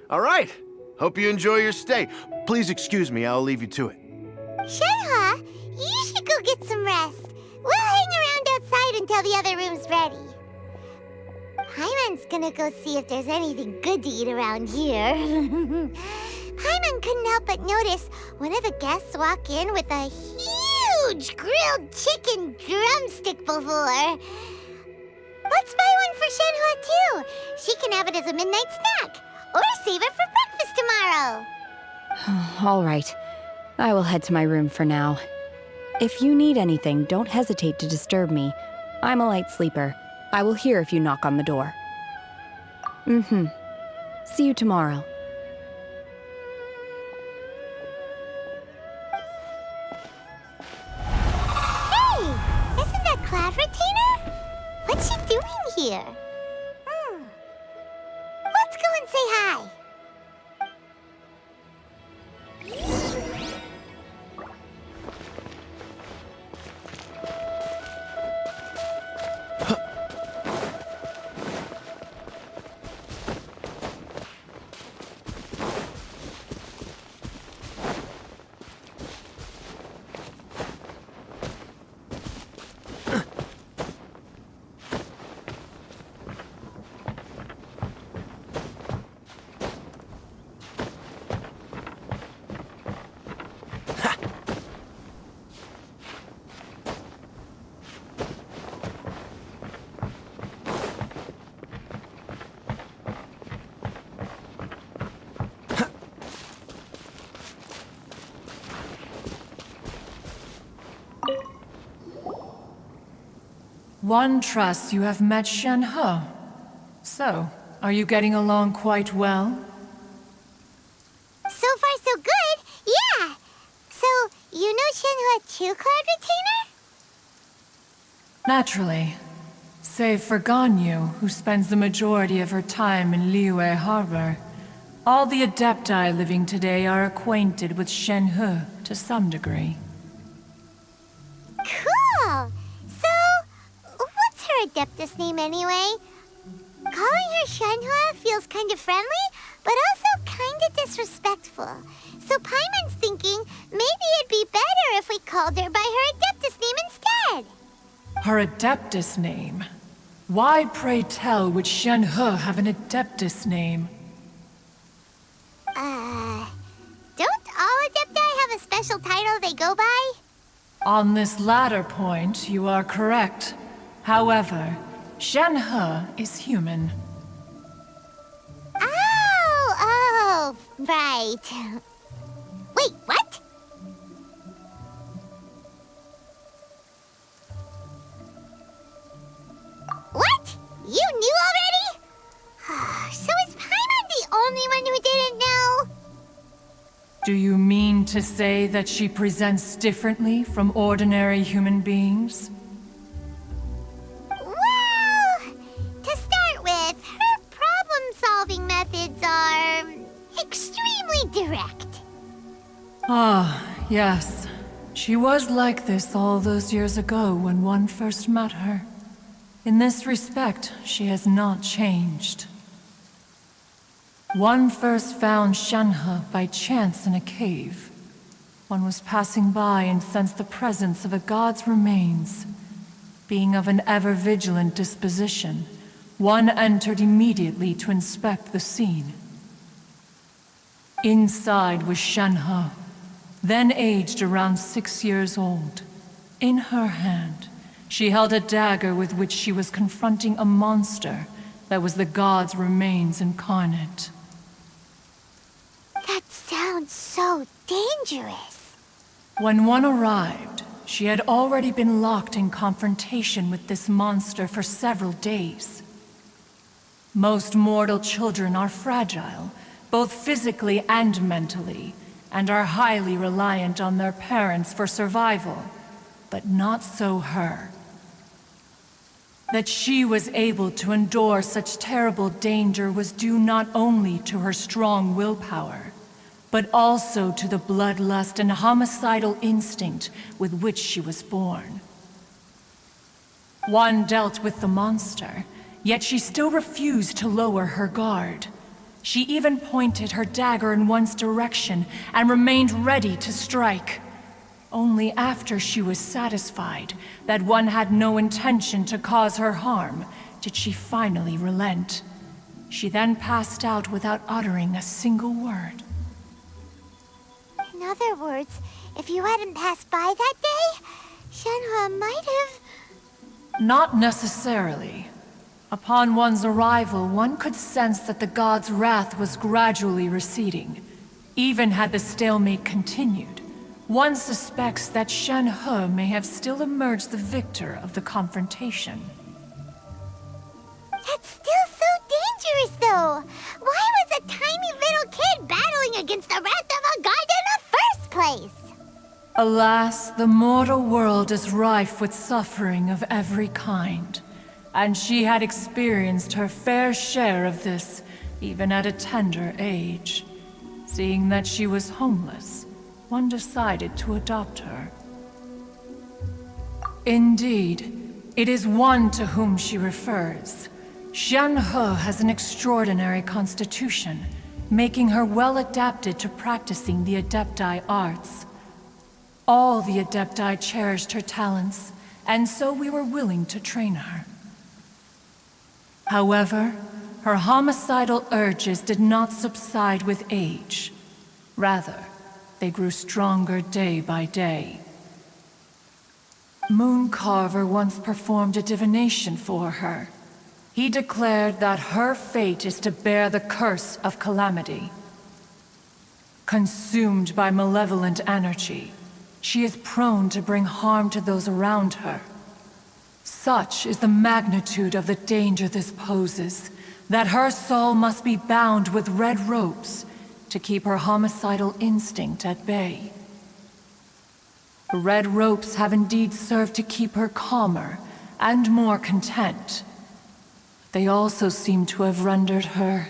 All right. Hope you enjoy your stay. Please excuse me, I'll leave you to it. Shenhe, you should go get some rest. We'll hang around outside until the other room's ready. Paimon's gonna go see if there's anything good to eat around here. Paimon couldn't help but notice one of the guests walk in with a huge grilled chicken drumstick before. Let's buy one for Shenhe too. She can have it as a midnight snack, or save it for breakfast tomorrow. All right. I will head to my room for now. If you need anything, don't hesitate to disturb me. I'm a light sleeper. I will hear if you knock on the door. See you tomorrow. Hey! Isn't that Cloud Retainer? What's she doing here? Let's go and say hi. One trusts you have met Shenhe. So, are you getting along quite well? So far, so good. Yeah. So, you know Shenhe too, Cloud Retainer? Naturally. Save for Ganyu, who spends the majority of her time in Liyue Harbor. All the Adepti living today are acquainted with Shenhe to some degree. Cool. So, what's her Adeptus name anyway? Calling her Shenhe feels kind of friendly, but also kind of disrespectful. So Paimon's thinking maybe it'd be better if we called her by her Adeptus name instead. Her Adeptus name? Why, pray tell, would Shenhe have an Adeptus name? Don't all Adepti have a special title they go by? On this latter point, you are correct. However, Shenhe is human. Oh, right. Wait, what? What? You knew already? So is Paimon the only one who didn't know? Do you mean to say that she presents differently from ordinary human beings? Well, to start with, her problem-solving methods are extremely direct. Ah, yes. She was like this all those years ago when one first met her. In this respect, she has not changed. One first found Shenhe by chance in a cave. One was passing by and sensed the presence of a god's remains. Being of an ever-vigilant disposition, one entered immediately to inspect the scene. Inside was Shenhe, then aged around 6 years old. In her hand, she held a dagger with which she was confronting a monster that was the god's remains incarnate. That sounds so dangerous. When one arrived, she had already been locked in confrontation with this monster for several days. Most mortal children are fragile, both physically and mentally, and are highly reliant on their parents for survival, but not so her. That she was able to endure such terrible danger was due not only to her strong willpower, but also to the bloodlust and homicidal instinct with which she was born. One dealt with the monster, yet she still refused to lower her guard. She even pointed her dagger in one's direction and remained ready to strike. Only after she was satisfied that one had no intention to cause her harm did she finally relent. She then passed out without uttering a single word. In other words, if you hadn't passed by that day, Shenhe might have... Not necessarily. Upon one's arrival, one could sense that the god's wrath was gradually receding. Even had the stalemate continued, one suspects that Shenhe may have still emerged the victor of the confrontation. That's still so dangerous, though. Why was a tiny little kid battling against the wrath of a god in the first place? Alas, the mortal world is rife with suffering of every kind, and she had experienced her fair share of this, even at a tender age. Seeing that she was homeless, one decided to adopt her. Indeed, it is one to whom she refers. Shenhe has an extraordinary constitution, making her well adapted to practicing the Adepti arts. All the Adepti cherished her talents, and so we were willing to train her. However, her homicidal urges did not subside with age. Rather, they grew stronger day by day. Mooncarver once performed a divination for her. He declared that her fate is to bear the curse of calamity. Consumed by malevolent energy, she is prone to bring harm to those around her. Such is the magnitude of the danger this poses, that her soul must be bound with red ropes to keep her homicidal instinct at bay. The red ropes have indeed served to keep her calmer and more content. They also seem to have rendered her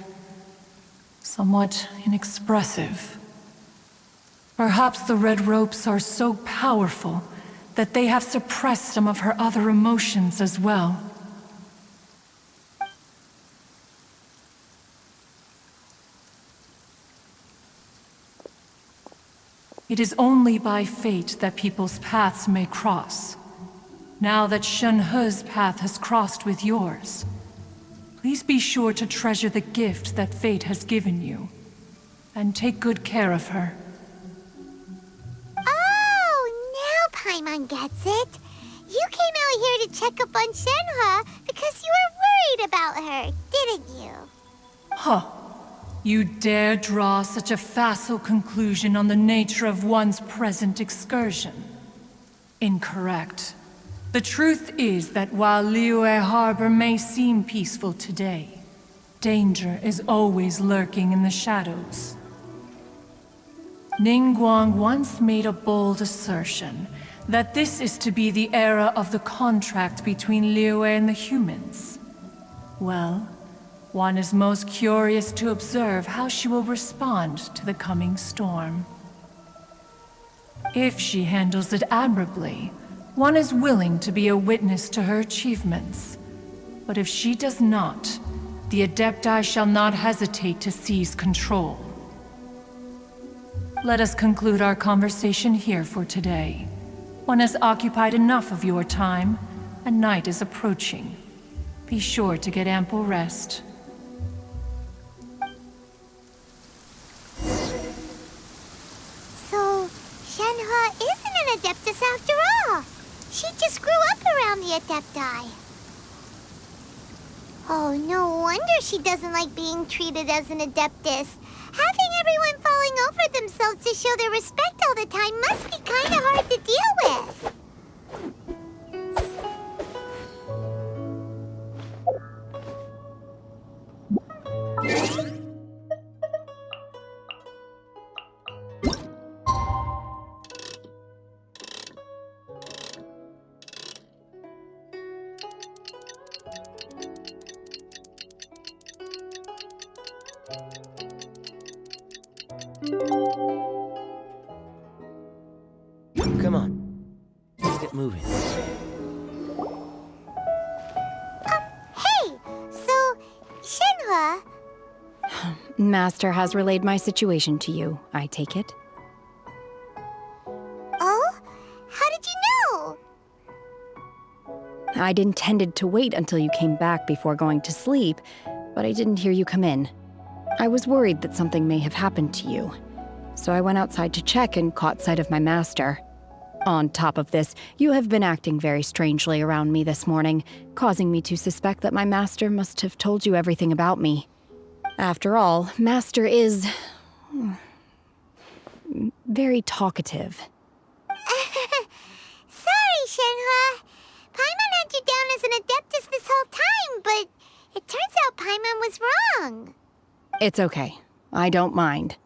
somewhat inexpressive. Perhaps the red ropes are so powerful that they have suppressed some of her other emotions as well. It is only by fate that people's paths may cross. Now that Shenhe's path has crossed with yours, please be sure to treasure the gift that fate has given you, and take good care of her. Oh, now Paimon gets it. You came out here to check up on Shenhe because you were worried about her, didn't you? Huh. You dare draw such a facile conclusion on the nature of one's present excursion? Incorrect. The truth is that while Liyue Harbor may seem peaceful today, danger is always lurking in the shadows. Ningguang once made a bold assertion that this is to be the era of the contract between Liyue and the humans. Well, one is most curious to observe how she will respond to the coming storm. If she handles it admirably, one is willing to be a witness to her achievements. But if she does not, the Adepti shall not hesitate to seize control. Let us conclude our conversation here for today. One has occupied enough of your time, and night is approaching. Be sure to get ample rest. So, Shenhe isn't an Adeptus after all. She just grew up around the Adepti. Oh, no wonder she doesn't like being treated as an Adeptus. Having everyone falling over themselves to show their respect all the time must be kind of hard to deal with. Come on. Let's get moving. Hey! So, Shenhe... Master has relayed my situation to you, I take it. Oh? How did you know? I'd intended to wait until you came back before going to sleep, but I didn't hear you come in. I was worried that something may have happened to you, so I went outside to check and caught sight of my master. On top of this, you have been acting very strangely around me this morning, causing me to suspect that my master must have told you everything about me. After all, Master is very talkative. Sorry, Shenhe. Paimon had you down as an Adeptus this whole time, but it turns out Paimon was wrong. It's okay. I don't mind.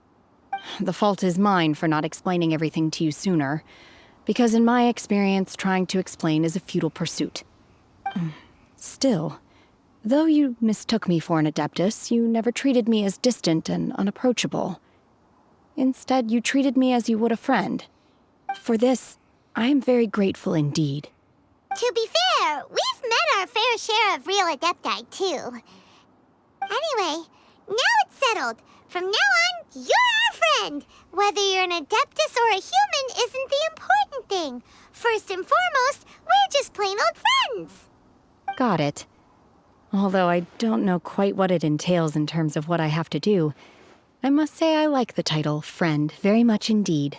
The fault is mine for not explaining everything to you sooner, because in my experience, trying to explain is a futile pursuit. Still, though you mistook me for an Adeptus, you never treated me as distant and unapproachable. Instead, you treated me as you would a friend. For this, I am very grateful indeed. To be fair, we've met our fair share of real Adepti, too. Anyway, now it's settled. From now on, you're our friend. Whether you're an Adeptus or a human isn't the important thing. First and foremost, we're just plain old friends. Got it. Although I don't know quite what it entails in terms of what I have to do, I must say I like the title Friend very much indeed.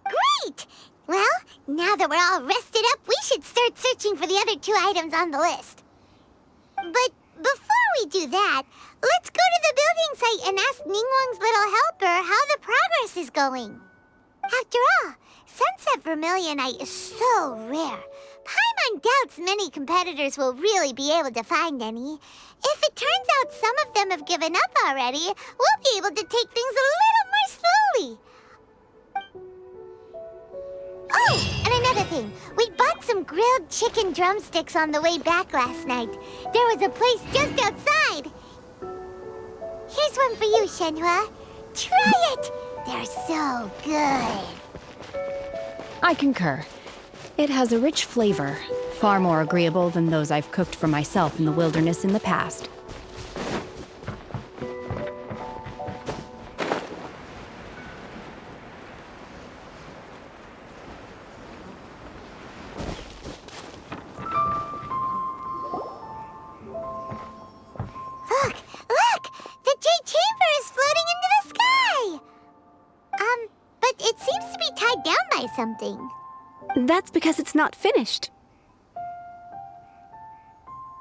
Great! Well, now that we're all rested up, we should start searching for the other 2 items on the list. But before we do that, let's go to the building site and ask Ningguang's little helper how the progress is going. After all, Sunset Vermilionite is so rare. Paimon doubts many competitors will really be able to find any. If it turns out some of them have given up already, we'll be able to take things a little more slowly. Oh, and another thing. We bought some grilled chicken drumsticks on the way back last night. There was a place just outside. Here's one for you, Shenhe. Try it! They're so good. I concur. It has a rich flavor, far more agreeable than those I've cooked for myself in the wilderness in the past. Look! The Jade Chamber is floating into the sky! But it seems to be tied down by something. That's because it's not finished.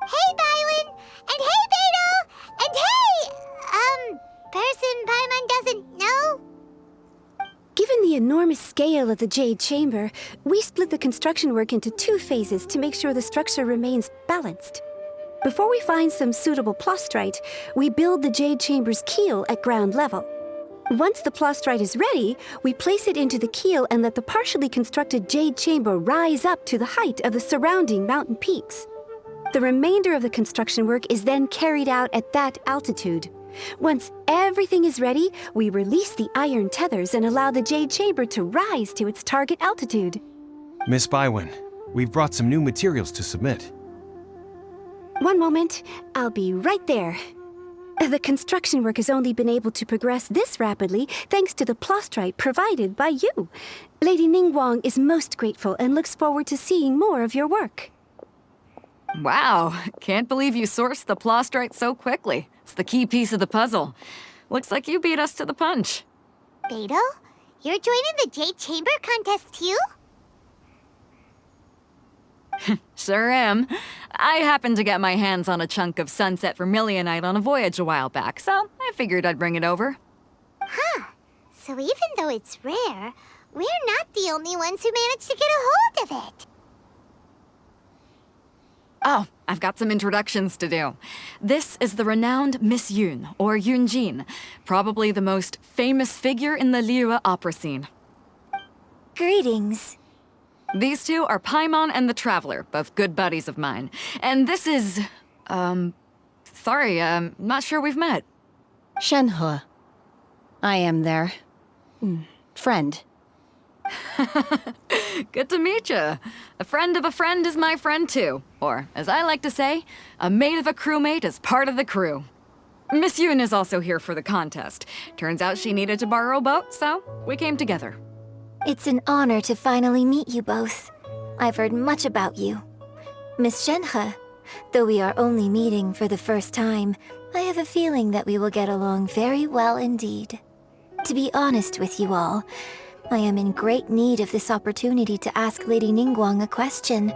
Hey, Bywin! And hey, Beto! And hey, person Paimon doesn't know? Given the enormous scale of the Jade Chamber, we split the construction work into 2 phases to make sure the structure remains balanced. Before we find some suitable plastrite, we build the Jade Chamber's keel at ground level. Once the plastrite is ready, we place it into the keel and let the partially constructed Jade Chamber rise up to the height of the surrounding mountain peaks. The remainder of the construction work is then carried out at that altitude. Once everything is ready, we release the iron tethers and allow the Jade Chamber to rise to its target altitude. Miss Bywin, we've brought some new materials to submit. One moment, I'll be right there. The construction work has only been able to progress this rapidly thanks to the plastrite provided by you. Lady Ningguang is most grateful and looks forward to seeing more of your work. Wow, can't believe you sourced the plastrite so quickly. It's the key piece of the puzzle. Looks like you beat us to the punch. Beto, you're joining the Jade Chamber contest too? Sure am. I happened to get my hands on a chunk of Sunset Vermilionite on a voyage a while back, so I figured I'd bring it over. Huh. So even though it's rare, we're not the only ones who managed to get a hold of it. Oh, I've got some introductions to do. This is the renowned Miss Yun, or Yunjin, probably the most famous figure in the Liyue opera scene. Greetings. These 2 are Paimon and the Traveler, both good buddies of mine. And this is... sorry, not sure we've met. Shenhe. I am their... friend. Good to meet you. A friend of a friend is my friend too. Or, as I like to say, a mate of a crewmate is part of the crew. Miss Yun is also here for the contest. Turns out she needed to borrow a boat, so we came together. It's an honor to finally meet you both. I've heard much about you. Miss Shenhe, though we are only meeting for the first time, I have a feeling that we will get along very well indeed. To be honest with you all, I am in great need of this opportunity to ask Lady Ningguang a question.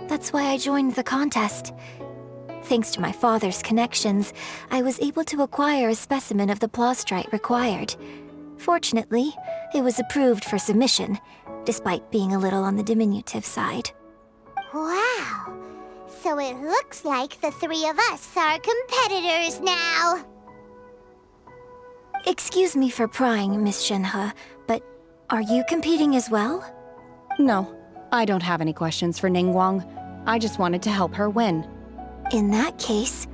That's why I joined the contest. Thanks to my father's connections, I was able to acquire a specimen of the plastrite required. Fortunately, it was approved for submission, despite being a little on the diminutive side. Wow. So it looks like the three of us are competitors now. Excuse me for prying, Miss Shenhe, but are you competing as well? No, I don't have any questions for Ningguang. I just wanted to help her win. In that case,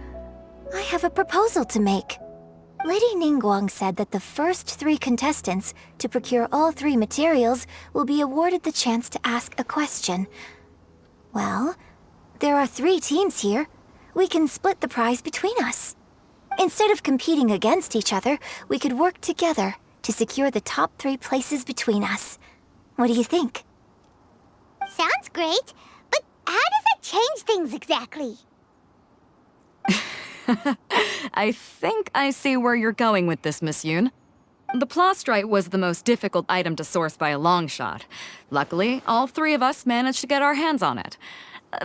I have a proposal to make. Lady Ningguang said that the first 3 contestants to procure all 3 materials will be awarded the chance to ask a question. Well, there are 3 teams here. We can split the prize between us. Instead of competing against each other, we could work together to secure the top 3 places between us. What do you think? Sounds great, but how does that change things exactly? I think I see where you're going with this, Miss Yoon. The plastrite was the most difficult item to source by a long shot. Luckily, all 3 of us managed to get our hands on it.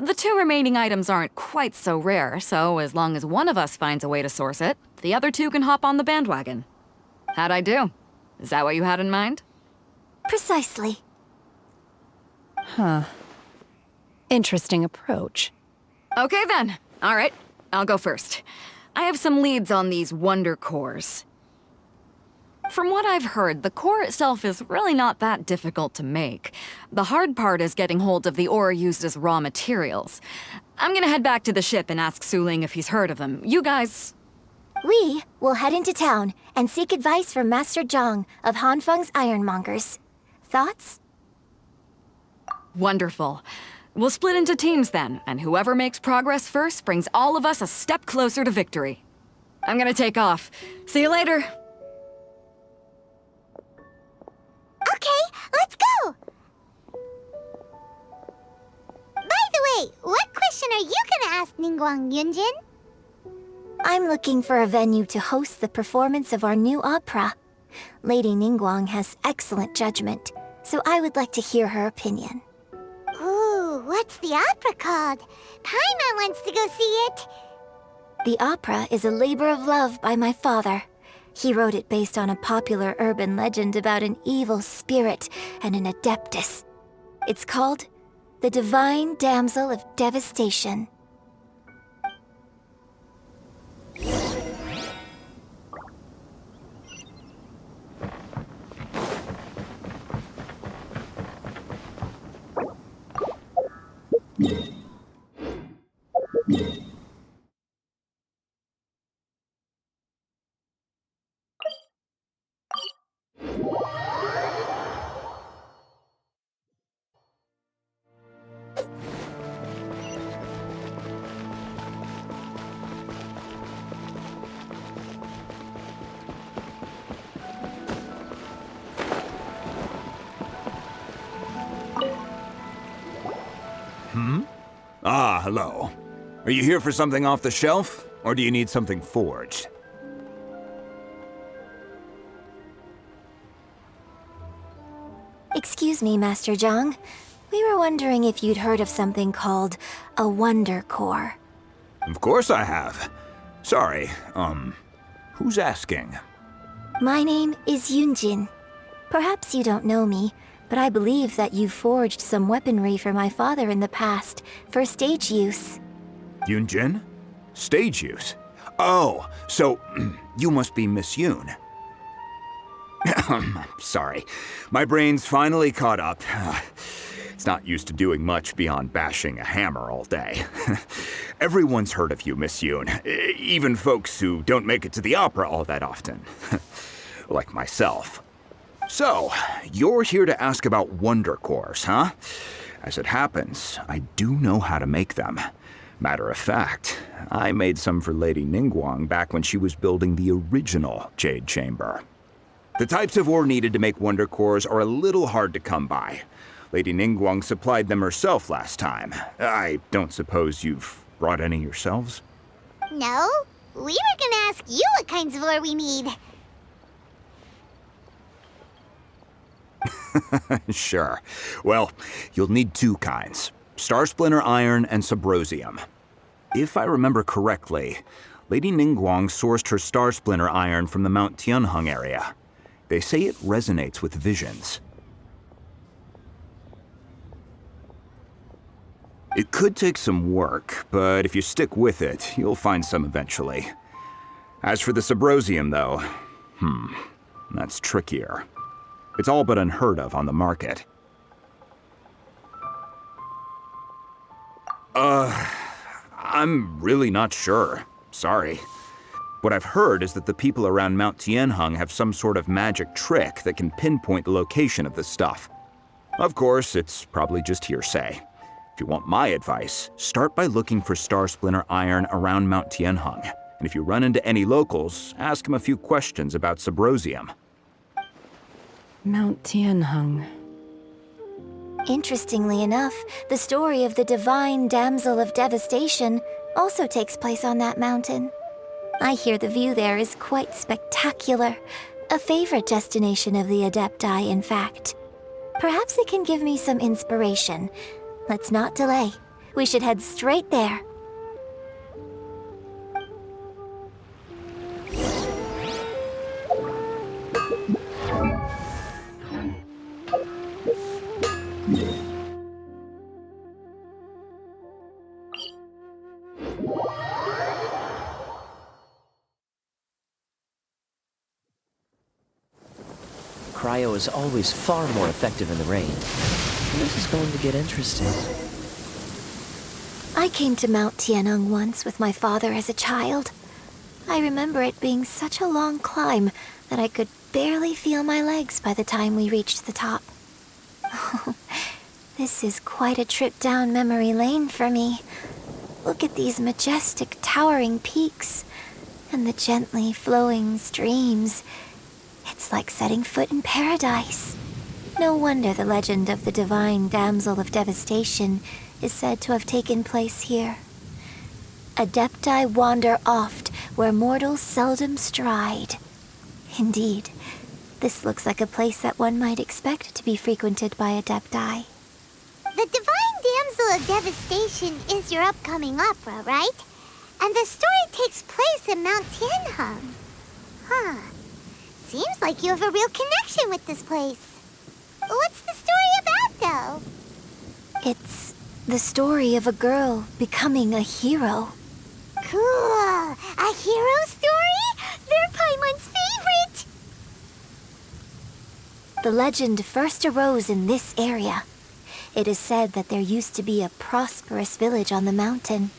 The 2 remaining items aren't quite so rare, so as long as one of us finds a way to source it, the other 2 can hop on the bandwagon. How'd I do? Is that what you had in mind? Precisely. Huh. Interesting approach. Okay then. All right, I'll go first. I have some leads on these wonder cores. From what I've heard, the core itself is really not that difficult to make. The hard part is getting hold of the ore used as raw materials. I'm gonna head back to the ship and ask Suling if he's heard of them. You guys... We will head into town and seek advice from Master Zhang of Hanfeng's Ironmongers. Thoughts? Wonderful. We'll split into teams then, and whoever makes progress first brings all of us a step closer to victory. I'm gonna take off. See you later. Okay, let's go! By the way, what question are you gonna ask Ningguang, Yunjin? I'm looking for a venue to host the performance of our new opera. Lady Ningguang has excellent judgment, so I would like to hear her opinion. Ooh, what's the opera called? Paimon wants to go see it. The opera is a labor of love by my father. He wrote it based on a popular urban legend about an evil spirit and an adeptus. It's called The Divine Damsel of Devastation. Ah, hello. Are you here for something off the shelf, or do you need something forged? Excuse me, Master Zhang. We were wondering if you'd heard of something called a Wonder Core. Of course I have. Sorry, who's asking? My name is Yunjin. Perhaps you don't know me, but I believe that you forged some weaponry for my father in the past, for stage use. Yunjin? Stage use? Oh, so you must be Miss Yoon. Sorry, my brain's finally caught up. It's not used to doing much beyond bashing a hammer all day. Everyone's heard of you, Miss Yoon, even folks who don't make it to the opera all that often. Like myself. So, you're here to ask about wonder cores, huh? As it happens, I do know how to make them. Matter of fact, I made some for Lady Ningguang back when she was building the original Jade Chamber. The types of ore needed to make wonder cores are a little hard to come by. Lady Ningguang supplied them herself last time. I don't suppose you've brought any yourselves? No, we were gonna ask you what kinds of ore we need. Sure. Well, you'll need two kinds. Star Splinter iron and Subrosium. If I remember correctly, Lady Ningguang sourced her Star Splinter iron from the Mount Tianheng area. They say it resonates with visions. It could take some work, but if you stick with it, you'll find some eventually. As for the Subrosium, though, that's trickier. It's all but unheard of on the market. I'm really not sure. Sorry. What I've heard is that the people around Mount Tianheng have some sort of magic trick that can pinpoint the location of the stuff. Of course, it's probably just hearsay. If you want my advice, start by looking for Star Splinter iron around Mount Tianheng. And if you run into any locals, ask them a few questions about Subrosium. Mount Tianheng. Interestingly enough, the story of the divine damsel of devastation also takes place on that mountain. I hear the view there is quite spectacular. A favorite destination of the Adepti, in fact. Perhaps it can give me some inspiration. Let's not delay. We should head straight there. Cryo is always far more effective in the rain. This is going to get interesting. I came to Mount Tianheng once with my father as a child. I remember it being such a long climb that I could barely feel my legs by the time we reached the top. This is quite a trip down memory lane for me. Look at these majestic, towering peaks and the gently flowing streams. It's like setting foot in paradise. No wonder the legend of the divine damsel of devastation is said to have taken place here. Adepti wander oft where mortals seldom stride. Indeed, this looks like a place that one might expect to be frequented by Adepti. The divine damsel of devastation is your upcoming opera, right? And the story takes place in Mount Tianheng. Huh. Seems like you have a real connection with this place. What's the story about, though? It's the story of a girl becoming a hero. Cool! A hero story? They're Paimon's favorite! The legend first arose in this area. It is said that there used to be a prosperous village on the mountain.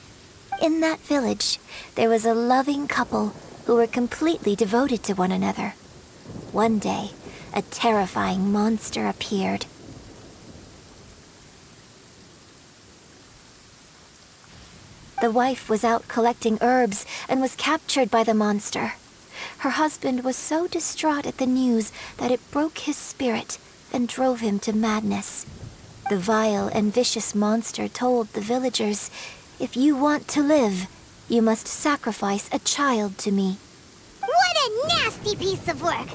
In that village, there was a loving couple who were completely devoted to one another. One day, a terrifying monster appeared. The wife was out collecting herbs and was captured by the monster. Her husband was so distraught at the news that it broke his spirit and drove him to madness. The vile and vicious monster told the villagers, "If you want to live, you must sacrifice a child to me." What a nasty piece of work!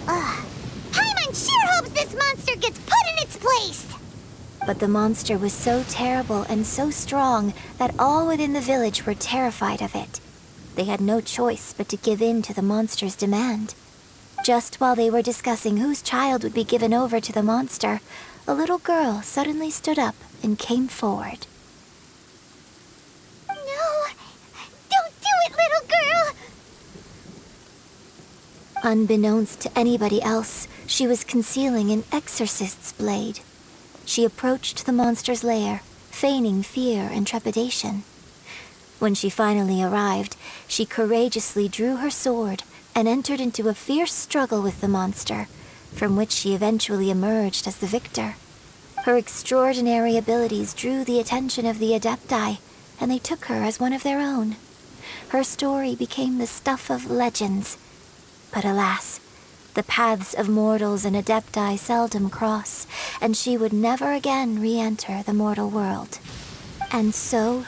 Ugh. Paimon sure hopes this monster gets put in its place! But the monster was so terrible and so strong that all within the village were terrified of it. They had no choice but to give in to the monster's demand. Just while they were discussing whose child would be given over to the monster, a little girl suddenly stood up and came forward. No! Don't do it, little girl! Unbeknownst to anybody else, she was concealing an exorcist's blade. She approached the monster's lair, feigning fear and trepidation. When she finally arrived, she courageously drew her sword and entered into a fierce struggle with the monster, from which she eventually emerged as the victor. Her extraordinary abilities drew the attention of the Adepti, and they took her as one of their own. Her story became the stuff of legends. But alas, The paths of mortals and adepti seldom cross, and she would never again re-enter the mortal world. And so,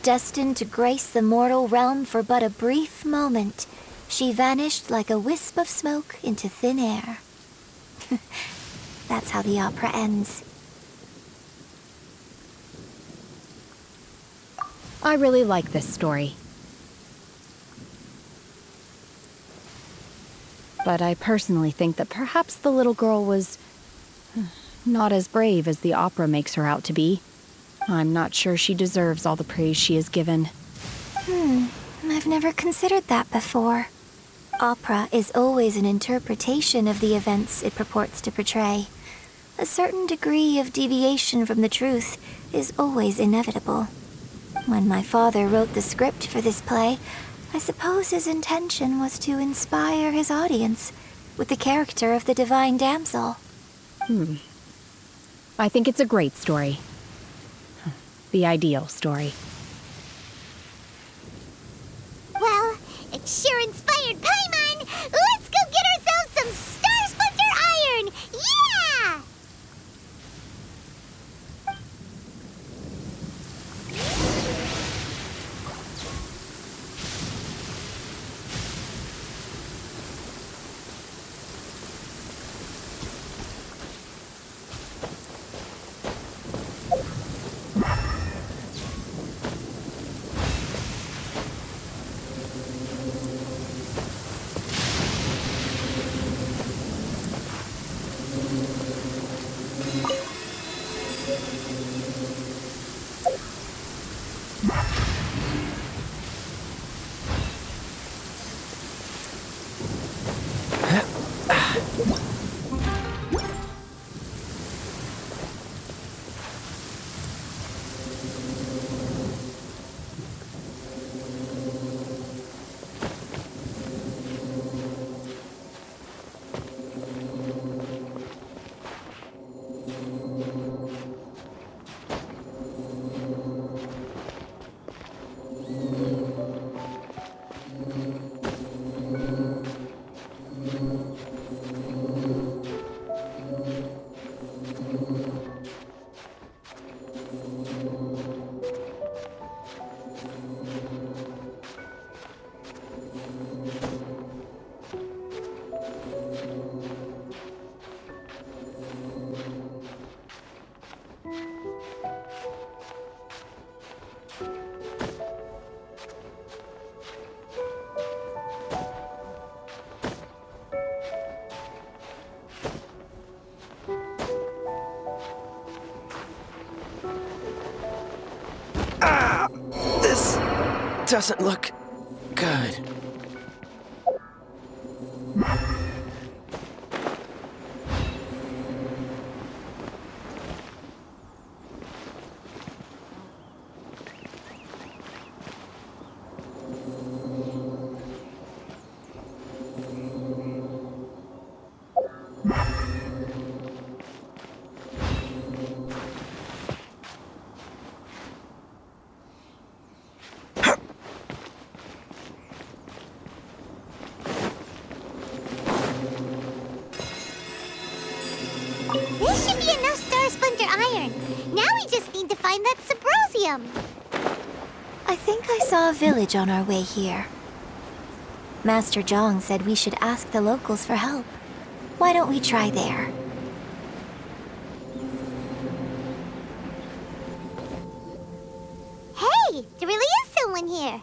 destined to grace the mortal realm for but a brief moment, she vanished like a wisp of smoke into thin air. That's how the opera ends. I really like this story. But I personally think that perhaps the little girl was not as brave as the opera makes her out to be. I'm not sure she deserves all the praise she is given. I've never considered that before. Opera is always an interpretation of the events it purports to portray. A certain degree of deviation from the truth is always inevitable. When my father wrote the script for this play, I suppose his intention was to inspire his audience with the character of the divine damsel. I think it's a great story. The ideal story. Well, it sure inspired Paimon! Let's go get ourselves some Star Splinter Iron! Yeah! This doesn't look good. This should be enough Star Splinter Iron. Now we just need to find that Subrosium. I think I saw a village on our way here. Master Zhang said we should ask the locals for help. Why don't we try there? Hey, there really is someone here.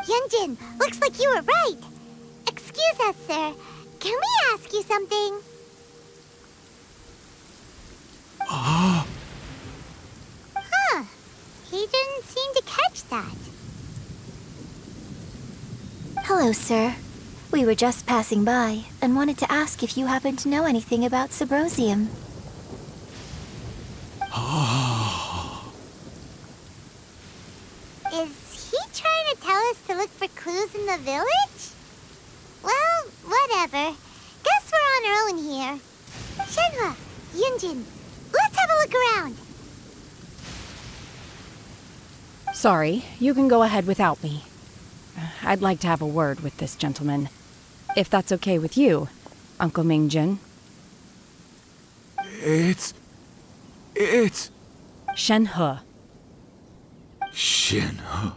Yunjin, looks like you were right. Excuse us, sir. Can we ask you something? Huh. He didn't seem to catch that. Hello, sir. We were just passing by and wanted to ask if you happen to know anything about Subrosium. Is he trying to tell us to look for clues in the village? Well, whatever. Guess we're on our own here. Shenhe, Yunjin, let's have a look around. Sorry, you can go ahead without me. I'd like to have a word with this gentleman. if that's okay with you, Uncle Mingjin. It's... Shenhe. Shenhe.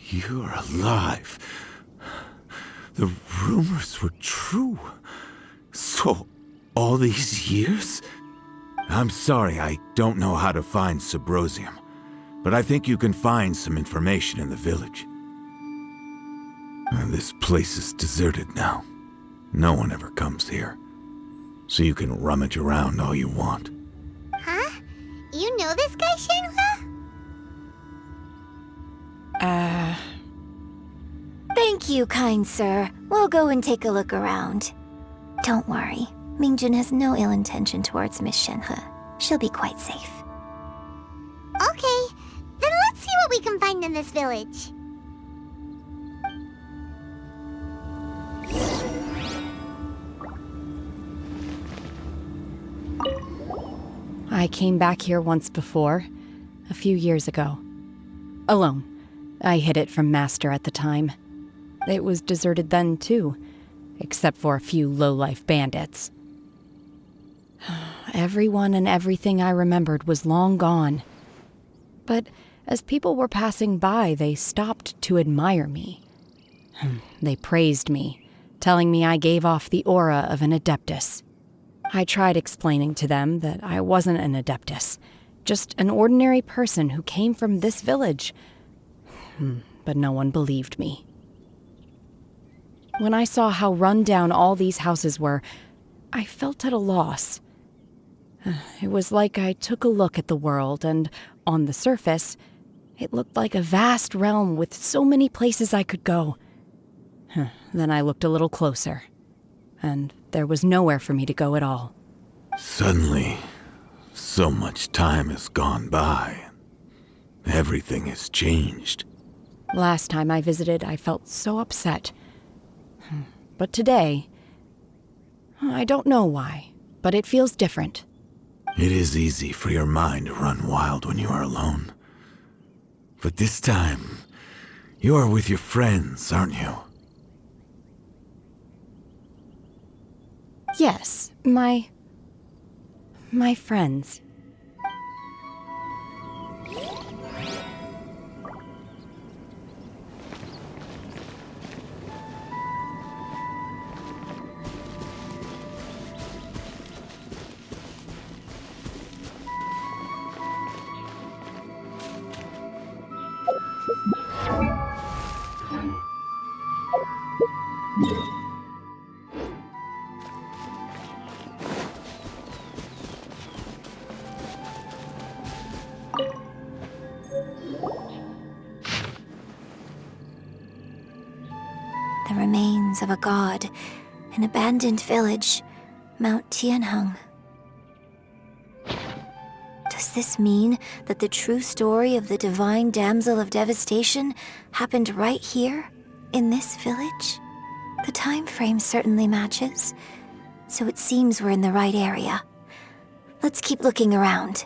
You're alive. The rumors were true. So, all these years? I'm sorry, I don't know how to find Subrosium, but I think you can find some information in the village. And this place is deserted now. No one ever comes here. So you can rummage around all you want. Huh? You know this guy, Shenhe? Thank you, kind sir. We'll go and take a look around. Don't worry. Mingjin has no ill intention towards Miss Shenhe. She'll be quite safe. Okay, then let's see what we can find in this village. I came back here once before, a few years ago. Alone. I hid it from Master at the time. It was deserted then, too, except for a few low-life bandits. Everyone and everything I remembered was long gone. But as people were passing by, they stopped to admire me. They praised me, telling me I gave off the aura of an Adeptus. I tried explaining to them that I wasn't an Adeptus, just an ordinary person who came from this village. But no one believed me. When I saw how run down all these houses were, I felt at a loss. It was like I took a look at the world, and on the surface, it looked like a vast realm with so many places I could go. Then I looked a little closer, and there was nowhere for me to go at all. Suddenly, so much time has gone by. Everything has changed. Last time I visited, I felt so upset. But today, I don't know why, but it feels different. It is easy for your mind to run wild when you are alone. But this time, you are with your friends, aren't you? Yes, my friends. The remains of a god, an abandoned village, Mount Tianheng. Does this mean that the true story of the divine damsel of devastation happened right here, in this village? The time frame certainly matches, so it seems we're in the right area. Let's keep looking around.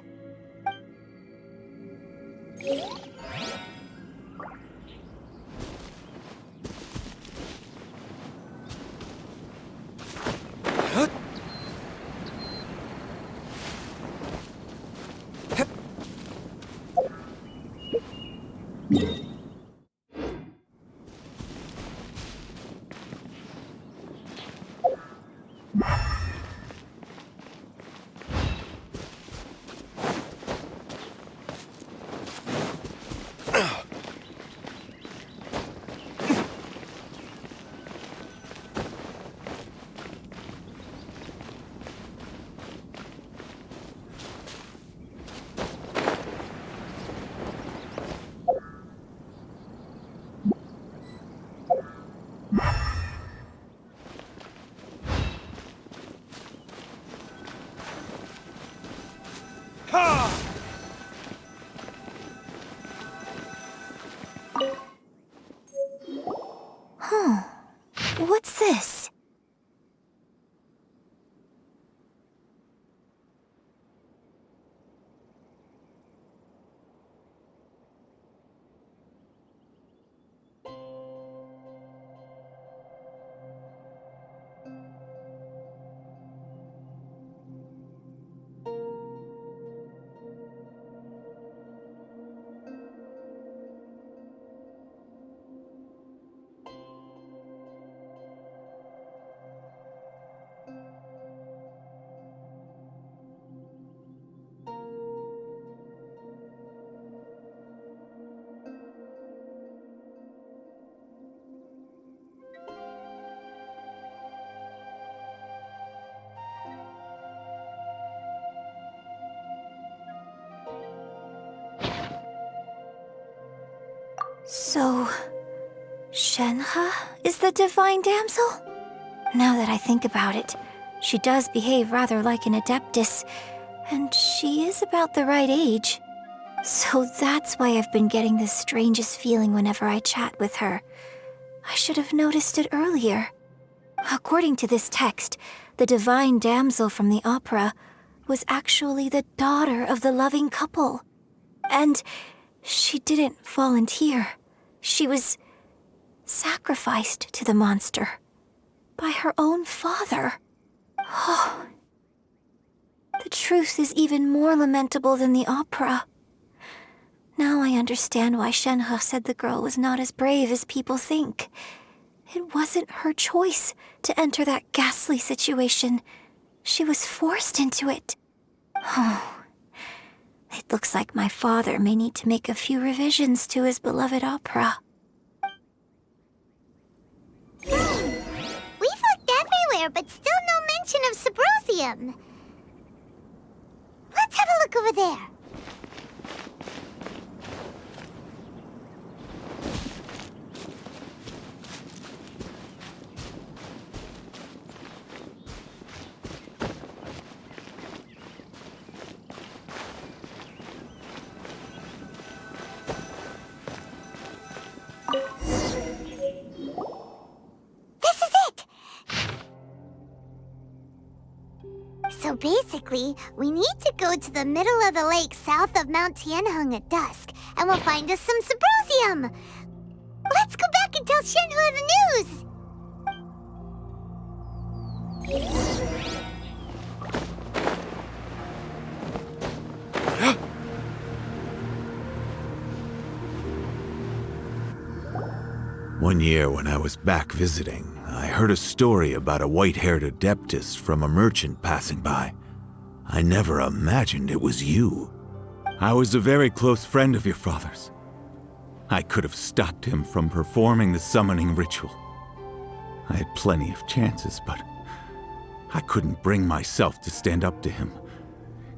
So, Shenhe is the divine damsel? Now that I think about it, she does behave rather like an adeptus, and she is about the right age. So that's why I've been getting the strangest feeling whenever I chat with her. I should have noticed it earlier. According to this text, the divine damsel from the opera was actually the daughter of the loving couple. And she didn't volunteer. She was sacrificed to the monster by her own father. Oh, the truth is even more lamentable than the opera. Now I understand why Shenhe said the girl was not as brave as people think. It wasn't her choice to enter that ghastly situation. She was forced into it. Oh, it looks like my father may need to make a few revisions to his beloved opera. We've looked everywhere, but still no mention of Subrosium. Let's have a look over there. So basically, we need to go to the middle of the lake south of Mount Tianheng at dusk, and we'll find us some Subrosium! Let's go back and tell Shenhe the news! One year when I was back visiting, I heard a story about a white-haired adeptus from a merchant passing by. I never imagined it was you. I was a very close friend of your father's. I could have stopped him from performing the summoning ritual. I had plenty of chances, but I couldn't bring myself to stand up to him.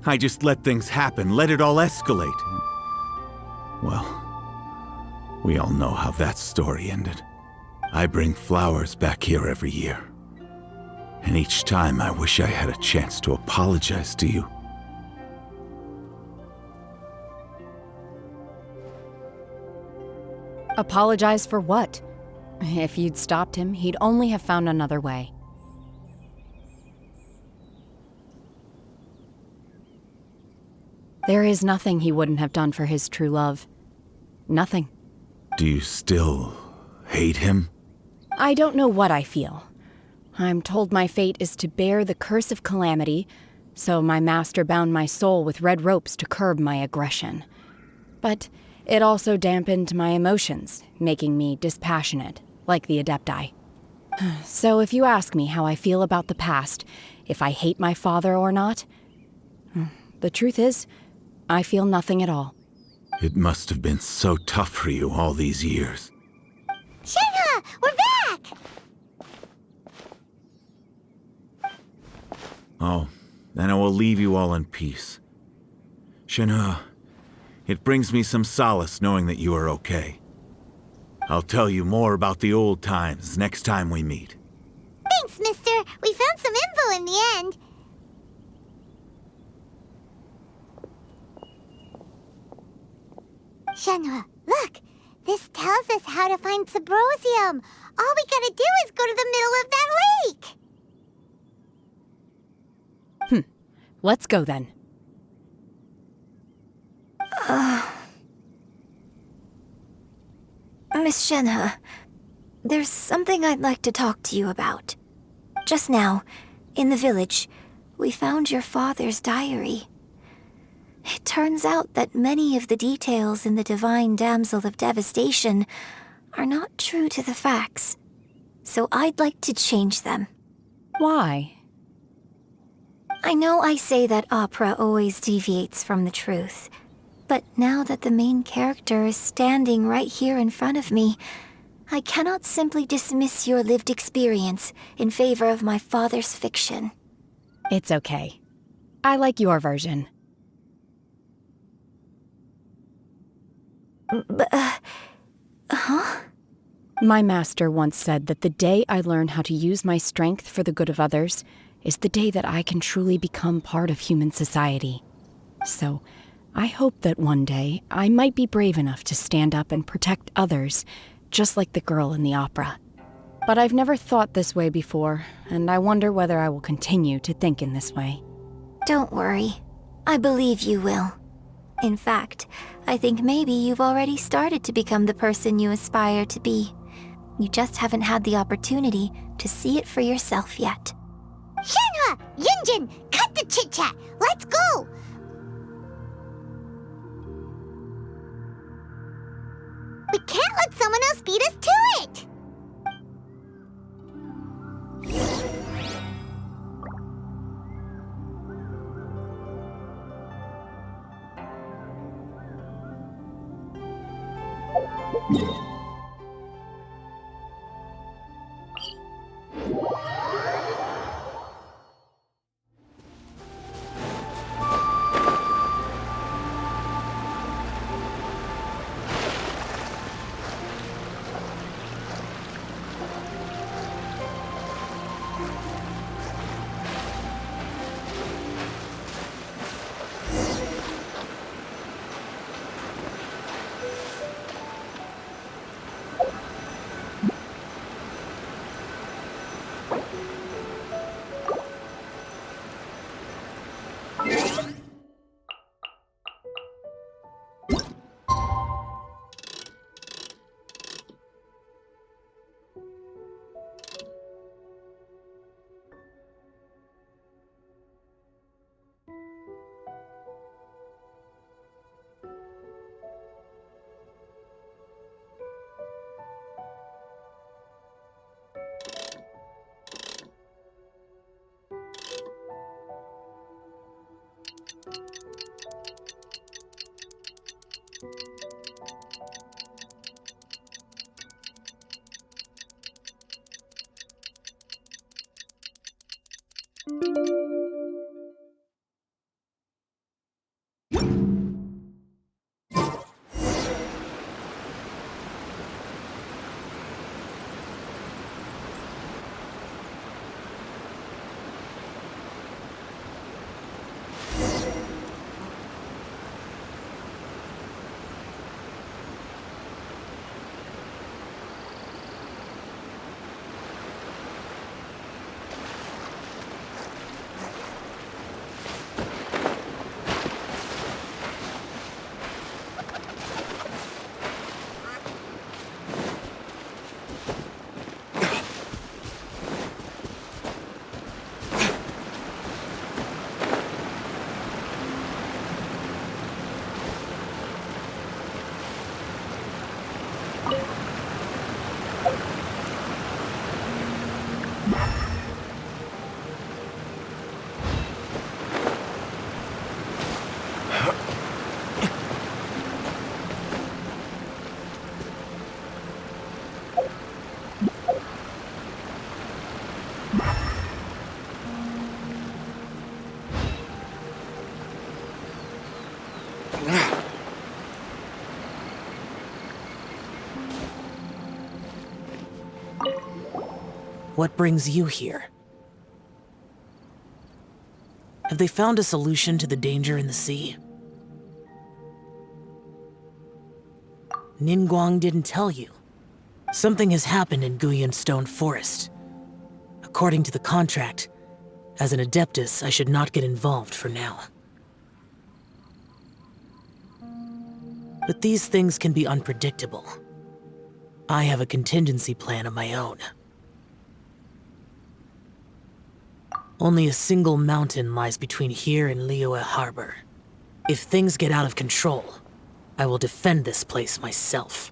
I just let things happen, let it all escalate. Well, we all know how that story ended. I bring flowers back here every year. And each time I wish I had a chance to apologize to you. Apologize for what? If you'd stopped him, he'd only have found another way. There is nothing he wouldn't have done for his true love. Nothing. Do you still hate him? I don't know what I feel. I'm told my fate is to bear the curse of calamity, so my master bound my soul with red ropes to curb my aggression. But it also dampened my emotions, making me dispassionate, like the Adepti. So if you ask me how I feel about the past, if I hate my father or not, the truth is, I feel nothing at all. It must have been so tough for you all these years. Shenhe, we're back! Oh, then I will leave you all in peace. Shenhe, it brings me some solace knowing that you are okay. I'll tell you more about the old times next time we meet. Thanks, mister. We found some info in the end. Shenhe, look! This tells us how to find Subrosium. All we gotta do is go to the middle of that lake. Let's go then. Miss Shenhe, there's something I'd like to talk to you about. Just now, in the village, we found your father's diary. It turns out that many of the details in the Divine Damsel of Devastation are not true to the facts, so I'd like to change them. Why? I know I say that opera always deviates from the truth, but now that the main character is standing right here in front of me, I cannot simply dismiss your lived experience in favor of my father's fiction. It's okay. I like your version. My master once said that the day I learn how to use my strength for the good of others is the day that I can truly become part of human society. So, I hope that one day I might be brave enough to stand up and protect others, just like the girl in the opera. But I've never thought this way before, and I wonder whether I will continue to think in this way. Don't worry. I believe you will. In fact, I think maybe you've already started to become the person you aspire to be. You just haven't had the opportunity to see it for yourself yet. Shenhe! Yunjin! Cut the chit-chat! Let's go! We can't let someone else beat us to it! What brings you here? Have they found a solution to the danger in the sea? Ningguang didn't tell you. Something has happened in Guyun Stone Forest. According to the contract, as an Adeptus, I should not get involved for now. But these things can be unpredictable. I have a contingency plan of my own. Only a single mountain lies between here and Liyue Harbor. If things get out of control, I will defend this place myself.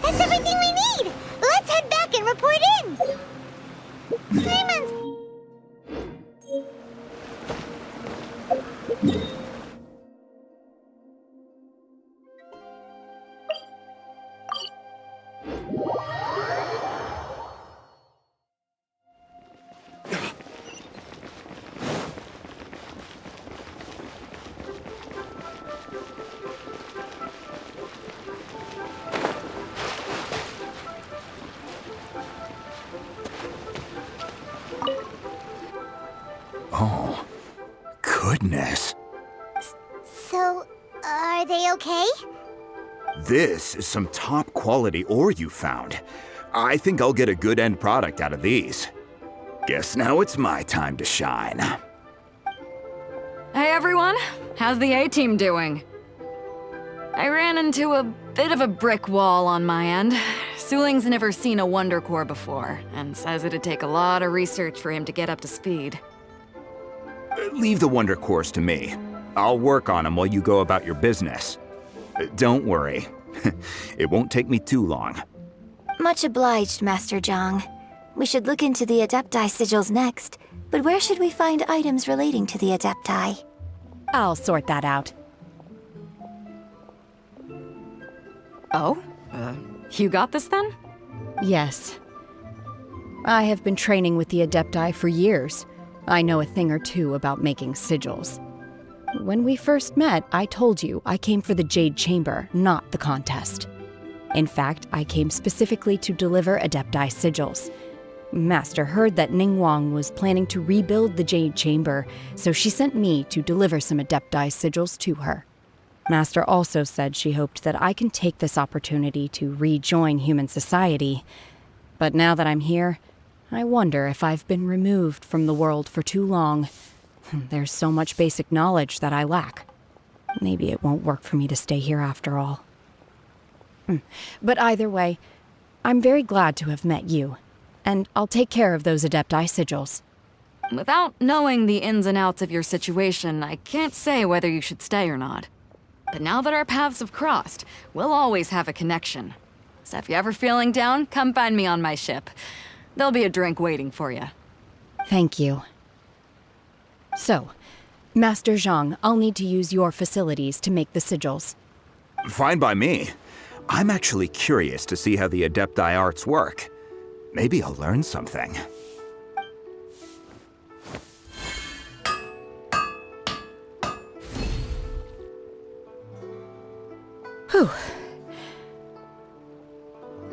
That's everything we need! Let's head back and report in! Paimon! Oh, goodness. So, are they okay? This is some top quality ore you found. I think I'll get a good end product out of these. Guess now it's my time to shine. Hey everyone, how's the A-team doing? I ran into a bit of a brick wall on my end. Suling's never seen a Wonder Core before, and says it'd take a lot of research for him to get up to speed. Leave the Wonder Cores to me. I'll work on them while you go about your business. Don't worry. It won't take me too long. Much obliged, Master Zhang. We should look into the Adepti sigils next, but where should we find items relating to the Adepti? I'll sort that out. Oh? You got this then? Yes. I have been training with the Adepti for years. I know a thing or two about making sigils. When we first met, I told you I came for the Jade Chamber, not the contest. In fact, I came specifically to deliver Adepti sigils. Master heard that Ningguang was planning to rebuild the Jade Chamber, so she sent me to deliver some Adepti sigils to her. Master also said she hoped that I can take this opportunity to rejoin human society. But now that I'm here, I wonder if I've been removed from the world for too long. There's so much basic knowledge that I lack. Maybe it won't work for me to stay here after all. But either way, I'm very glad to have met you, and I'll take care of those Adepti sigils. Without knowing the ins and outs of your situation, I can't say whether you should stay or not. But now that our paths have crossed, we'll always have a connection. So if you're ever feeling down, come find me on my ship. There'll be a drink waiting for you. Thank you. So, Master Zhang, I'll need to use your facilities to make the sigils. Fine by me. I'm actually curious to see how the Adepti arts work. Maybe I'll learn something. Whew.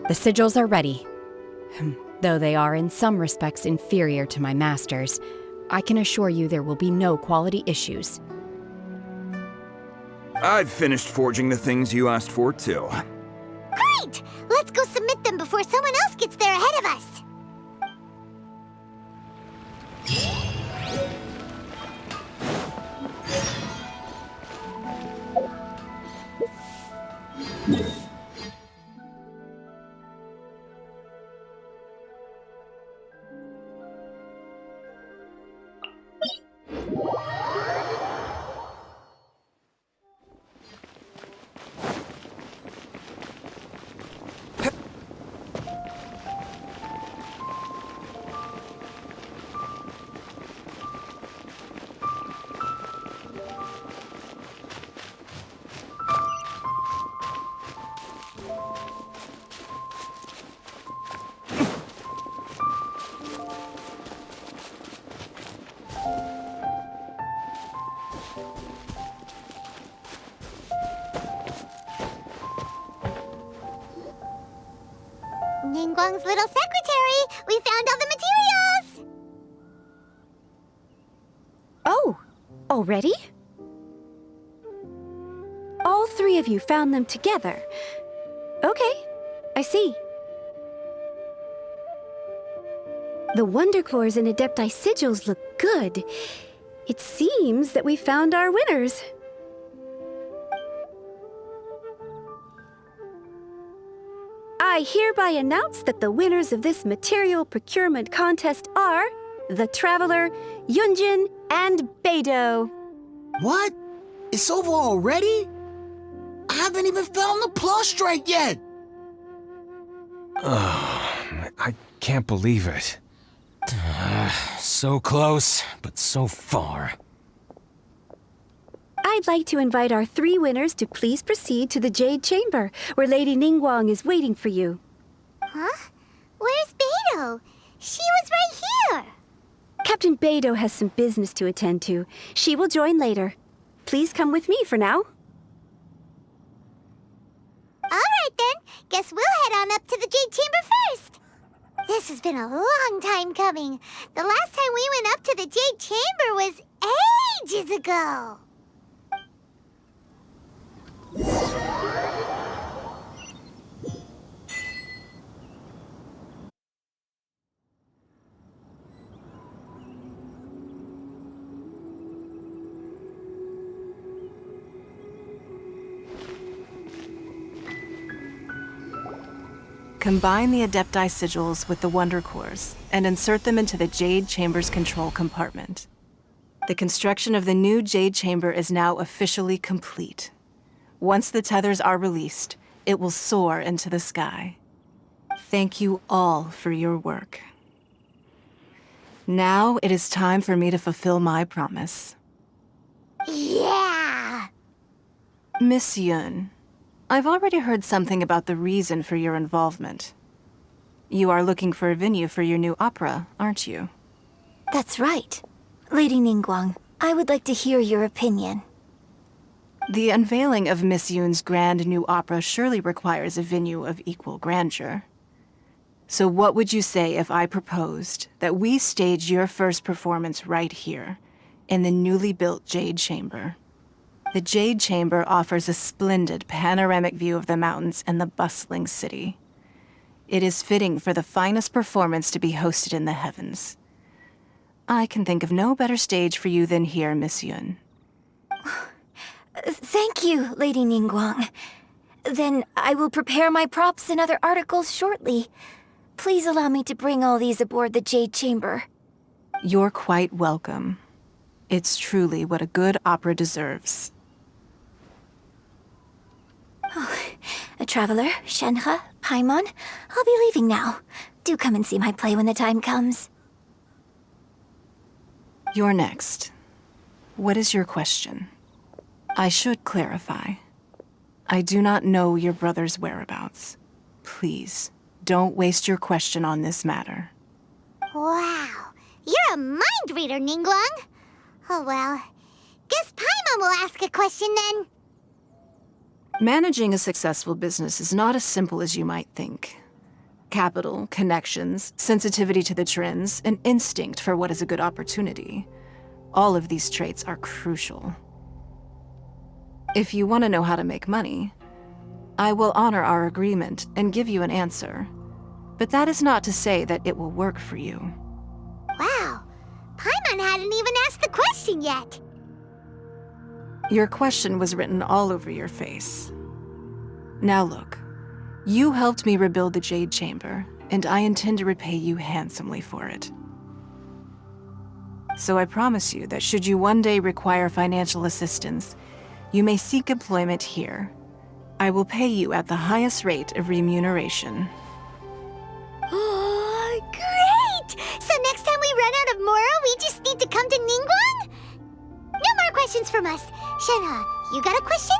The sigils are ready. Though they are in some respects inferior to my master's, I can assure you there will be no quality issues. I've finished forging the things you asked for, too. Great! Let's go submit them before someone else gets there ahead of us! Ningguang's little secretary! We found all the materials! Oh, already? All three of you found them together. Okay, I see. The Wonder Cores and Adepti sigils look good. It seems that we found our winners. I hereby announce that the winners of this material procurement contest are the Traveler, Yunjin, and Beidou. What? It's over already? I haven't even found the Plustrite yet! I can't believe it. So close, but so far. I'd like to invite our three winners to please proceed to the Jade Chamber, where Lady Ningguang is waiting for you. Huh? Where's Beidou? She was right here! Captain Beidou has some business to attend to. She will join later. Please come with me for now. Alright then, guess we'll head on up to the Jade Chamber first! This has been a long time coming. The last time we went up to the Jade Chamber was ages ago. Combine the Adepti sigils with the Wonder Cores and insert them into the Jade Chamber's control compartment. The construction of the new Jade Chamber is now officially complete. Once the tethers are released, it will soar into the sky. Thank you all for your work. Now it is time for me to fulfill my promise. Yeah! Miss Yun, I've already heard something about the reason for your involvement. You are looking for a venue for your new opera, aren't you? That's right. Lady Ningguang, I would like to hear your opinion. The unveiling of Miss Yun's grand new opera surely requires a venue of equal grandeur. So what would you say if I proposed that we stage your first performance right here, in the newly built Jade Chamber? The Jade Chamber offers a splendid panoramic view of the mountains and the bustling city. It is fitting for the finest performance to be hosted in the heavens. I can think of no better stage for you than here, Miss Yun. Thank you, Lady Ningguang. Then I will prepare my props and other articles shortly. Please allow me to bring all these aboard the Jade Chamber. You're quite welcome. It's truly what a good opera deserves. A traveler, Shenhe, Paimon, I'll be leaving now. Do come and see my play when the time comes. You're next. What is your question? I should clarify. I do not know your brother's whereabouts. Please, don't waste your question on this matter. Wow, you're a mind reader, Ningguang. Oh well, guess Paimon will ask a question then. Managing a successful business is not as simple as you might think. Capital, connections, sensitivity to the trends, and instinct for what is a good opportunity. All of these traits are crucial. If you want to know how to make money, I will honor our agreement and give you an answer. But that is not to say that it will work for you. Wow, Paimon hadn't even asked the question yet. Your question was written all over your face. Now look, you helped me rebuild the Jade Chamber, and I intend to repay you handsomely for it. So I promise you that should you one day require financial assistance, you may seek employment here. I will pay you at the highest rate of remuneration. Oh, great! So next time we run out of Moro, we just need to come to Ningguang? No more questions from us. Shenhe, you got a question?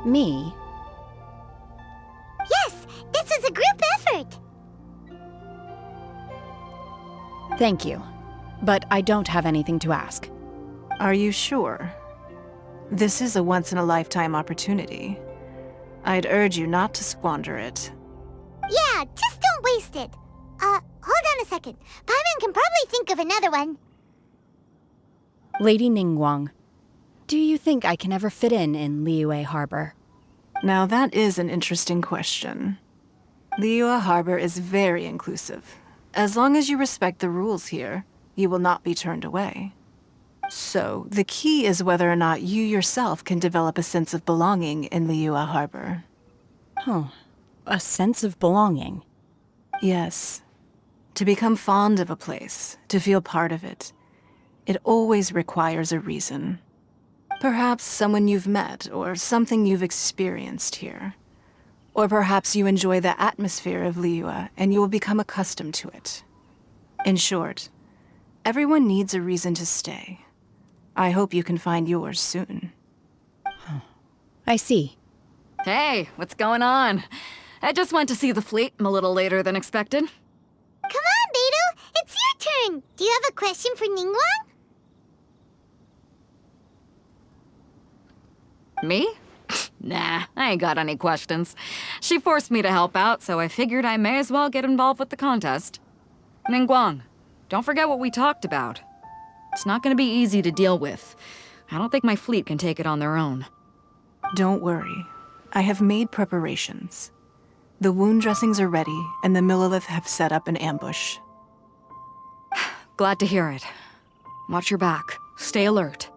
Me? Yes, this is a group effort. Thank you. But I don't have anything to ask. Are you sure? This is a once-in-a-lifetime opportunity. I'd urge you not to squander it. Yeah, just don't waste it. Hold on a second. Paimon can probably think of another one. Lady Ningguang, do you think I can ever fit in Liyue Harbor? Now that is an interesting question. Liyue Harbor is very inclusive. As long as you respect the rules here, you will not be turned away. So, the key is whether or not you yourself can develop a sense of belonging in Liyue Harbor. Huh. A sense of belonging? Yes. To become fond of a place, to feel part of it, it always requires a reason. Perhaps someone you've met, or something you've experienced here. Or perhaps you enjoy the atmosphere of Liyue and you will become accustomed to it. In short, everyone needs a reason to stay. I hope you can find yours soon. I see. Hey, what's going on? I just went to see the fleet. I'm a little later than expected. Come on, Beidou! It's your turn! Do you have a question for Ningguang? Me? Nah, I ain't got any questions. She forced me to help out, so I figured I may as well get involved with the contest. Ningguang, don't forget what we talked about. It's not gonna be easy to deal with. I don't think my fleet can take it on their own. Don't worry. I have made preparations. The wound dressings are ready, and the Millilith have set up an ambush. Glad to hear it. Watch your back. Stay alert.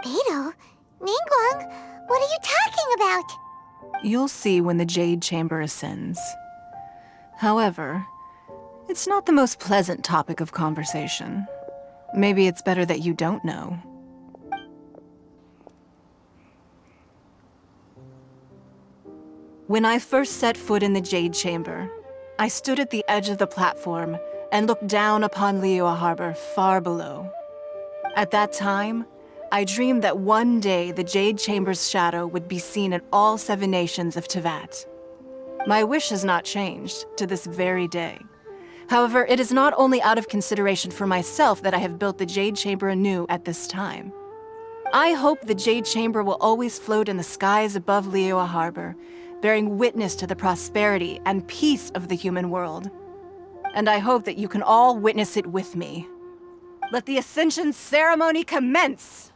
Beidou? Ningguang? What are you talking about? You'll see when the Jade Chamber ascends. However, it's not the most pleasant topic of conversation. Maybe it's better that you don't know. When I first set foot in the Jade Chamber, I stood at the edge of the platform and looked down upon Liyue Harbor far below. At that time, I dreamed that one day the Jade Chamber's shadow would be seen in all 7 nations of Teyvat. My wish has not changed to this very day. However, it is not only out of consideration for myself that I have built the Jade Chamber anew at this time. I hope the Jade Chamber will always float in the skies above Liyue Harbor, bearing witness to the prosperity and peace of the human world. And I hope that you can all witness it with me. Let the Ascension ceremony commence!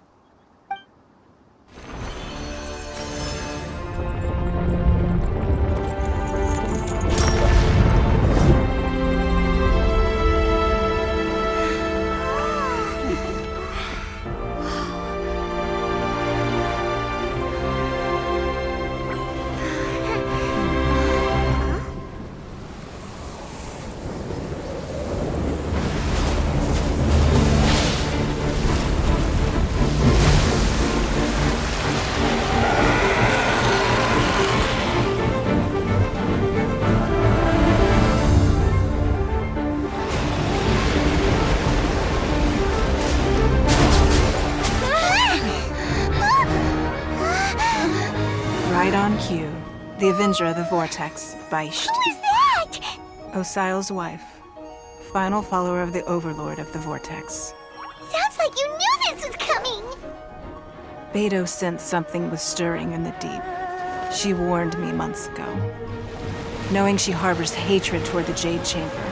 The Avenger of the Vortex, Beisht. Who is that? Osial's wife. Final follower of the Overlord of the Vortex. Sounds like you knew this was coming! Beidou sensed something was stirring in the deep. She warned me months ago. Knowing she harbors hatred toward the Jade Chamber,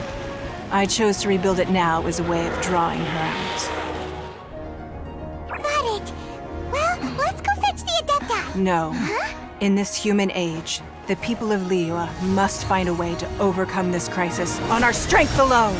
I chose to rebuild it now as a way of drawing her out. Got it. Well, let's go fetch the Adepti. No. Huh? In this human age, the people of Liyue must find a way to overcome this crisis on our strength alone!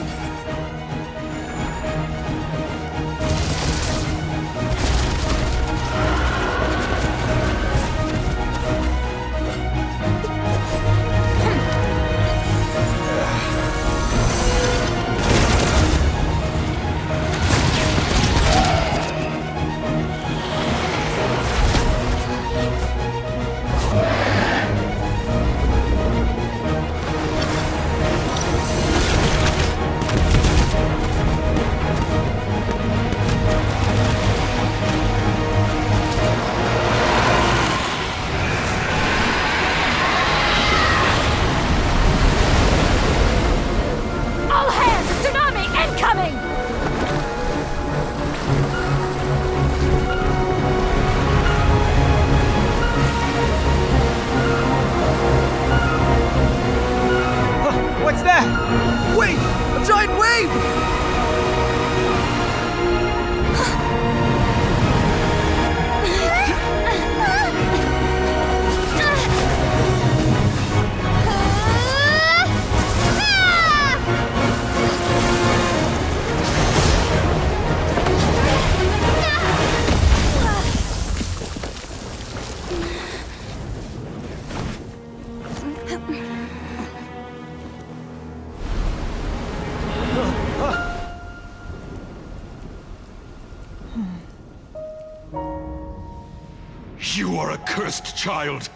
Accursed child!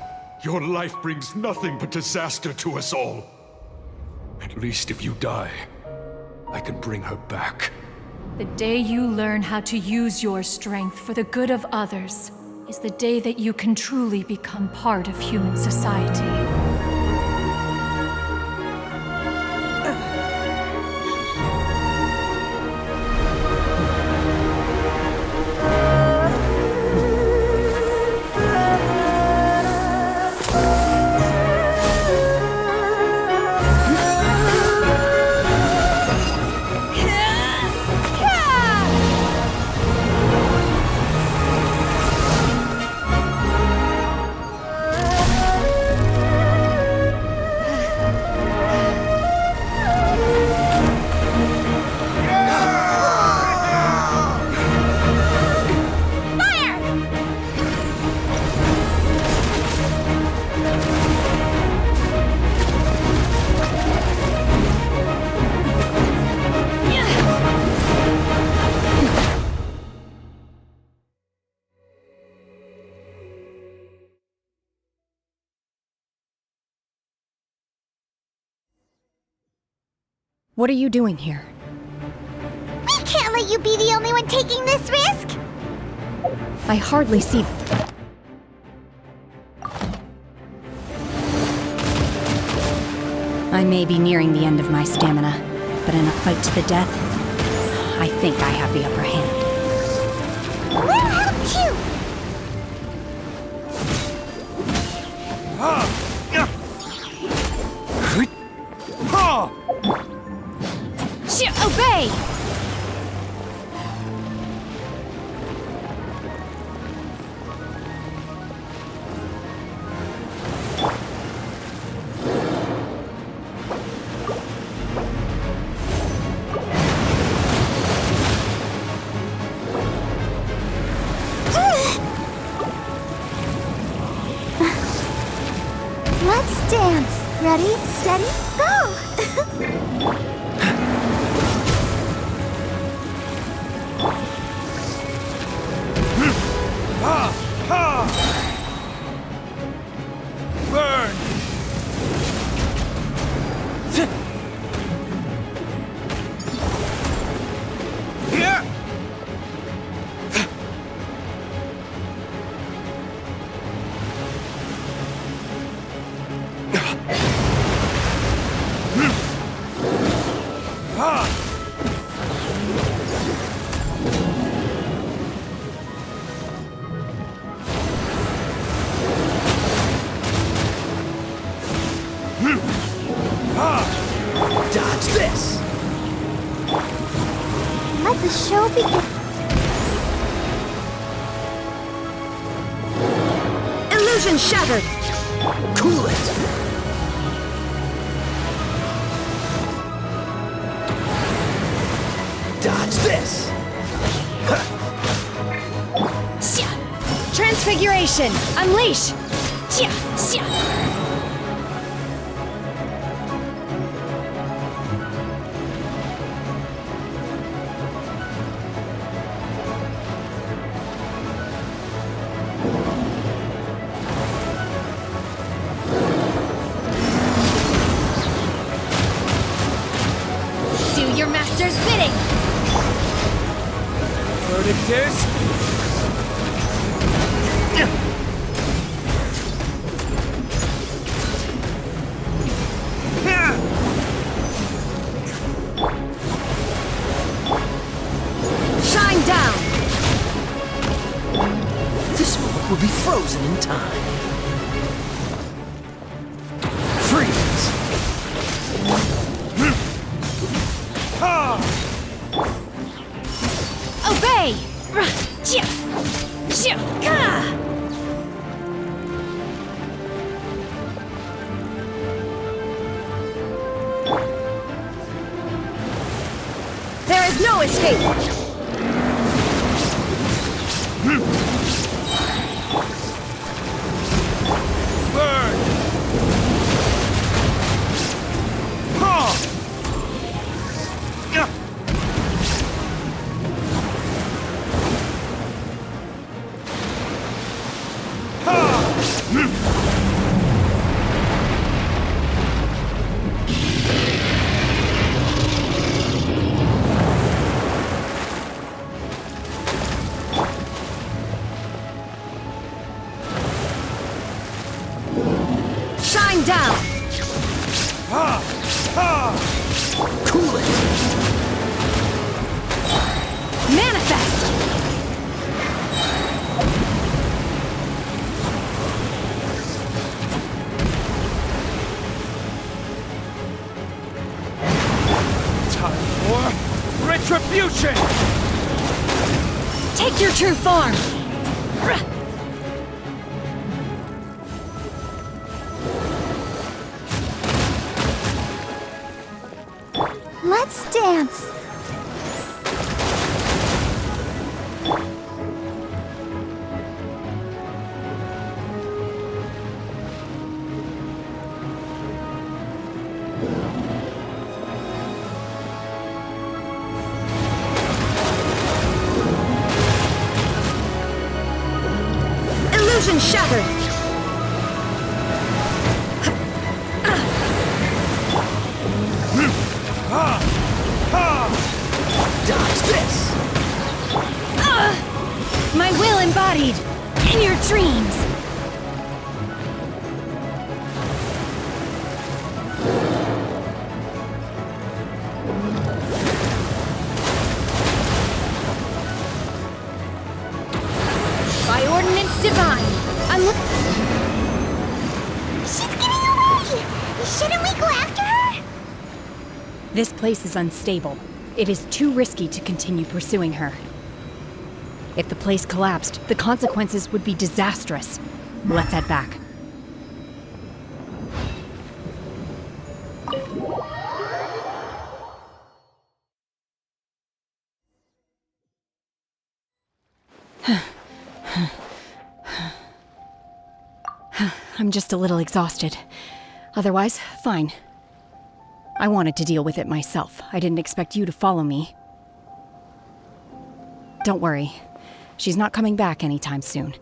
Your life brings nothing but disaster to us all. At least if you die, I can bring her back. The day you learn how to use your strength for the good of others is the day that you can truly become part of human society. What are you doing here? We can't let you be the only one taking this risk! I hardly see... I may be nearing the end of my stamina, but in a fight to the death, I think I have the upper hand. We'll help you! Obey! Let's dance. Ready, steady, go! Burn! Here! Dodge this! Let the show begin. Illusion shattered! Cool it! Dodge this! Transfiguration! Unleash! Do your master's bidding! Verdict is... Shine down! This moment will be frozen in time. Freeze! Obey! There is no escape! Burn! Ha! retribution! Take your true form! Let's dance! Illusion shattered! Dodge this! My will embodied in your dreams! By ordinance divine, She's getting away! Shouldn't we go after her? This place is unstable. It is too risky to continue pursuing her. If the place collapsed, the consequences would be disastrous. Let's head back. I'm just a little exhausted. Otherwise, fine. I wanted to deal with it myself. I didn't expect you to follow me. Don't worry. She's not coming back anytime soon.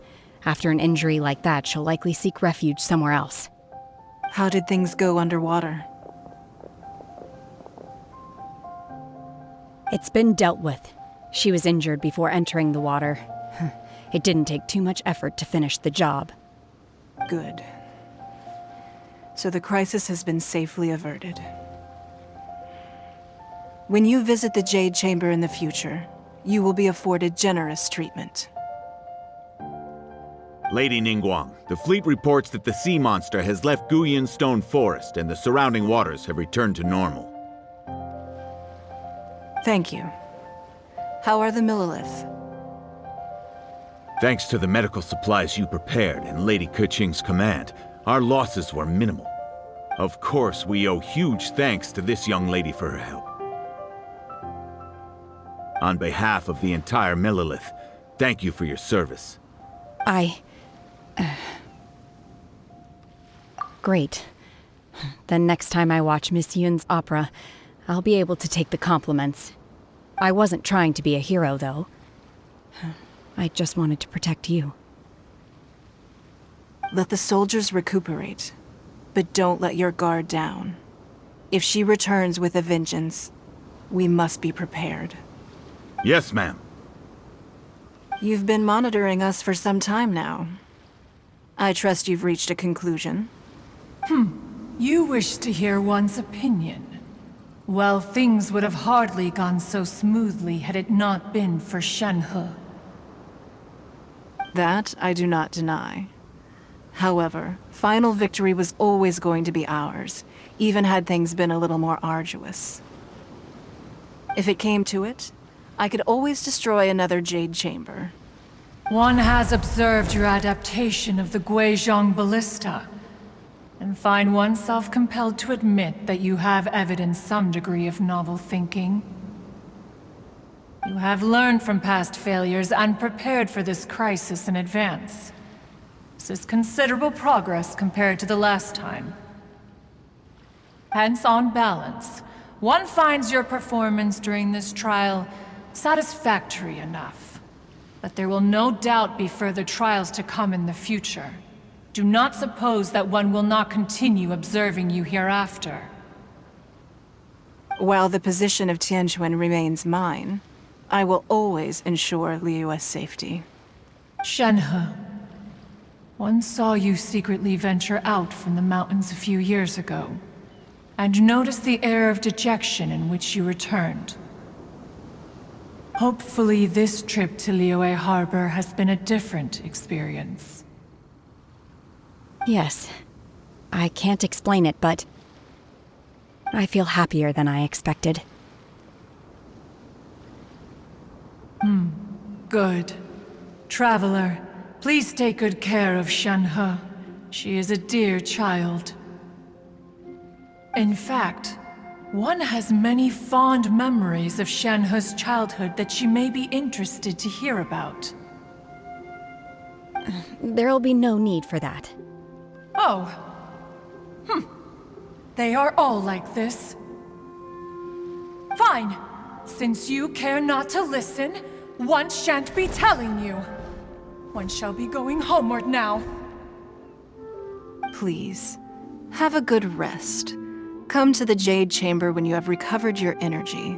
After an injury like that, she'll likely seek refuge somewhere else. How did things go underwater? It's been dealt with. She was injured before entering the water. It didn't take too much effort to finish the job. Good. So the crisis has been safely averted. When you visit the Jade Chamber in the future, you will be afforded generous treatment. Lady Ningguang, the fleet reports that the sea monster has left Guyun Stone Forest and the surrounding waters have returned to normal. Thank you. How are the Millilith? Thanks to the medical supplies you prepared and Lady Keqing's command, our losses were minimal. Of course, we owe huge thanks to this young lady for her help. On behalf of the entire Millilith, thank you for your service. Great. Then next time I watch Miss Yun's opera, I'll be able to take the compliments. I wasn't trying to be a hero, though. I just wanted to protect you. Let the soldiers recuperate, but don't let your guard down. If she returns with a vengeance, we must be prepared. Yes, ma'am. You've been monitoring us for some time now. I trust you've reached a conclusion. You wish to hear one's opinion. Well, things would have hardly gone so smoothly had it not been for Shenhe. That I do not deny. However, final victory was always going to be ours, even had things been a little more arduous. If it came to it, I could always destroy another Jade Chamber. One has observed your adaptation of the Guizhong Ballista, and find oneself compelled to admit that you have evidenced some degree of novel thinking. You have learned from past failures and prepared for this crisis in advance. This is considerable progress compared to the last time. Hence, on balance, one finds your performance during this trial satisfactory enough. But there will no doubt be further trials to come in the future. Do not suppose that one will not continue observing you hereafter. While the position of Tianquan remains mine, I will always ensure Liyue's safety. Shenhe, one saw you secretly venture out from the mountains a few years ago, and noticed the air of dejection in which you returned. Hopefully this trip to Liyue Harbor has been a different experience. Yes. I can't explain it, but I feel happier than I expected. Good. Traveler, please take good care of Shenhe. She is a dear child. In fact, one has many fond memories of Shenhe's childhood that she may be interested to hear about. There'll be no need for that. Oh. They are all like this. Fine. Since you care not to listen, one shan't be telling you. One shall be going homeward now. Please, have a good rest. Come to the Jade Chamber when you have recovered your energy.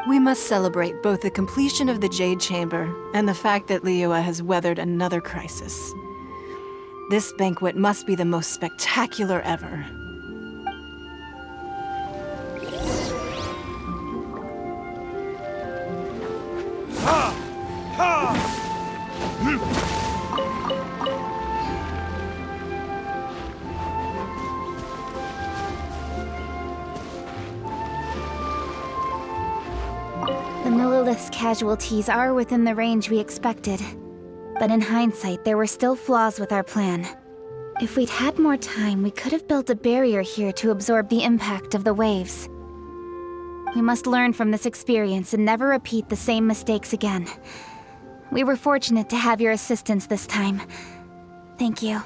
We must celebrate both the completion of the Jade Chamber and the fact that Liyue has weathered another crisis. This banquet must be the most spectacular ever. The Millilith's casualties are within the range we expected. But in hindsight, there were still flaws with our plan. If we'd had more time, we could have built a barrier here to absorb the impact of the waves. We must learn from this experience and never repeat the same mistakes again. We were fortunate to have your assistance this time. Thank you.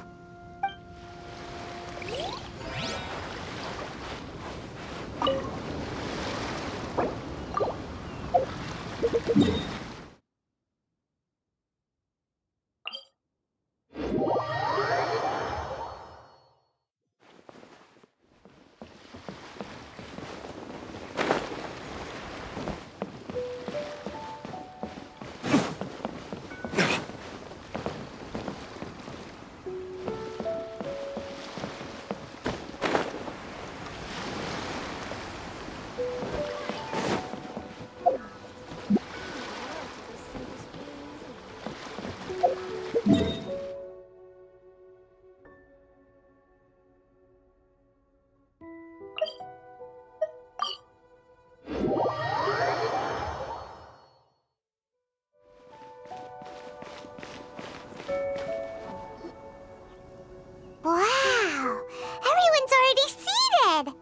Wow! Everyone's already seated!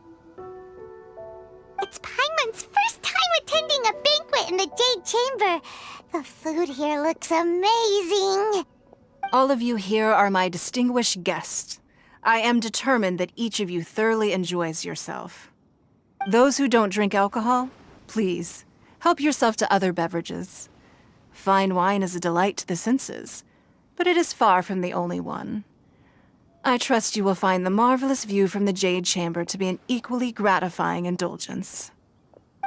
It's Paimon's first time attending a banquet in the Jade Chamber. The food here looks amazing. All of you here are my distinguished guests. I am determined that each of you thoroughly enjoys yourself. Those who don't drink alcohol, please, help yourself to other beverages. Fine wine is a delight to the senses, but it is far from the only one. I trust you will find the marvelous view from the Jade Chamber to be an equally gratifying indulgence.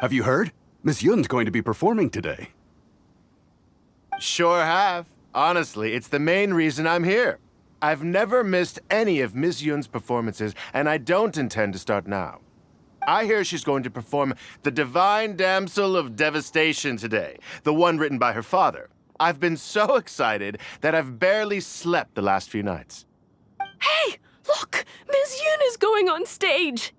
Have you heard? Miss Yun's going to be performing today. Sure have. Honestly, it's the main reason I'm here. I've never missed any of Miss Yun's performances, and I don't intend to start now. I hear she's going to perform The Divine Damsel of Devastation today, the one written by her father. I've been so excited that I've barely slept the last few nights. Hey, look! Miss Yun is going on stage!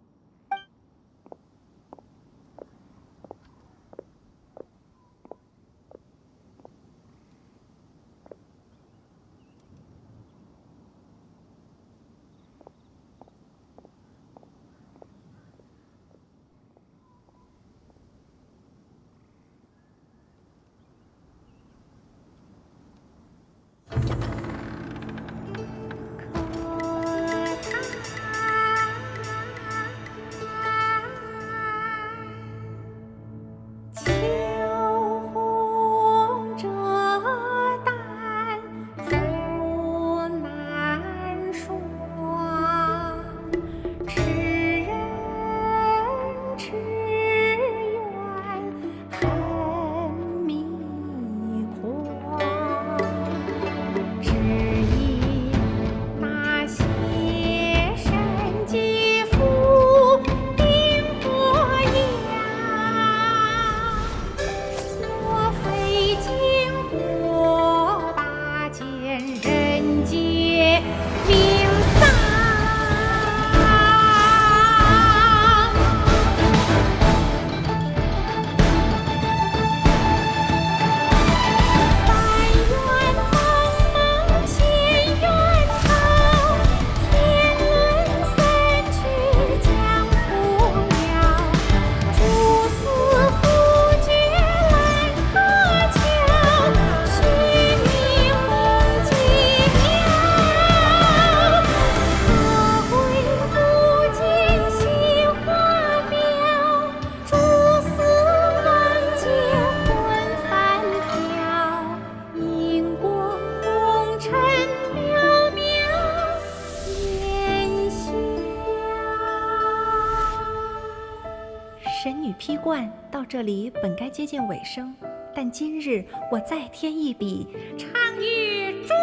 神女劈冠到这里本该接近尾声，但今日我再添一笔，唱与诸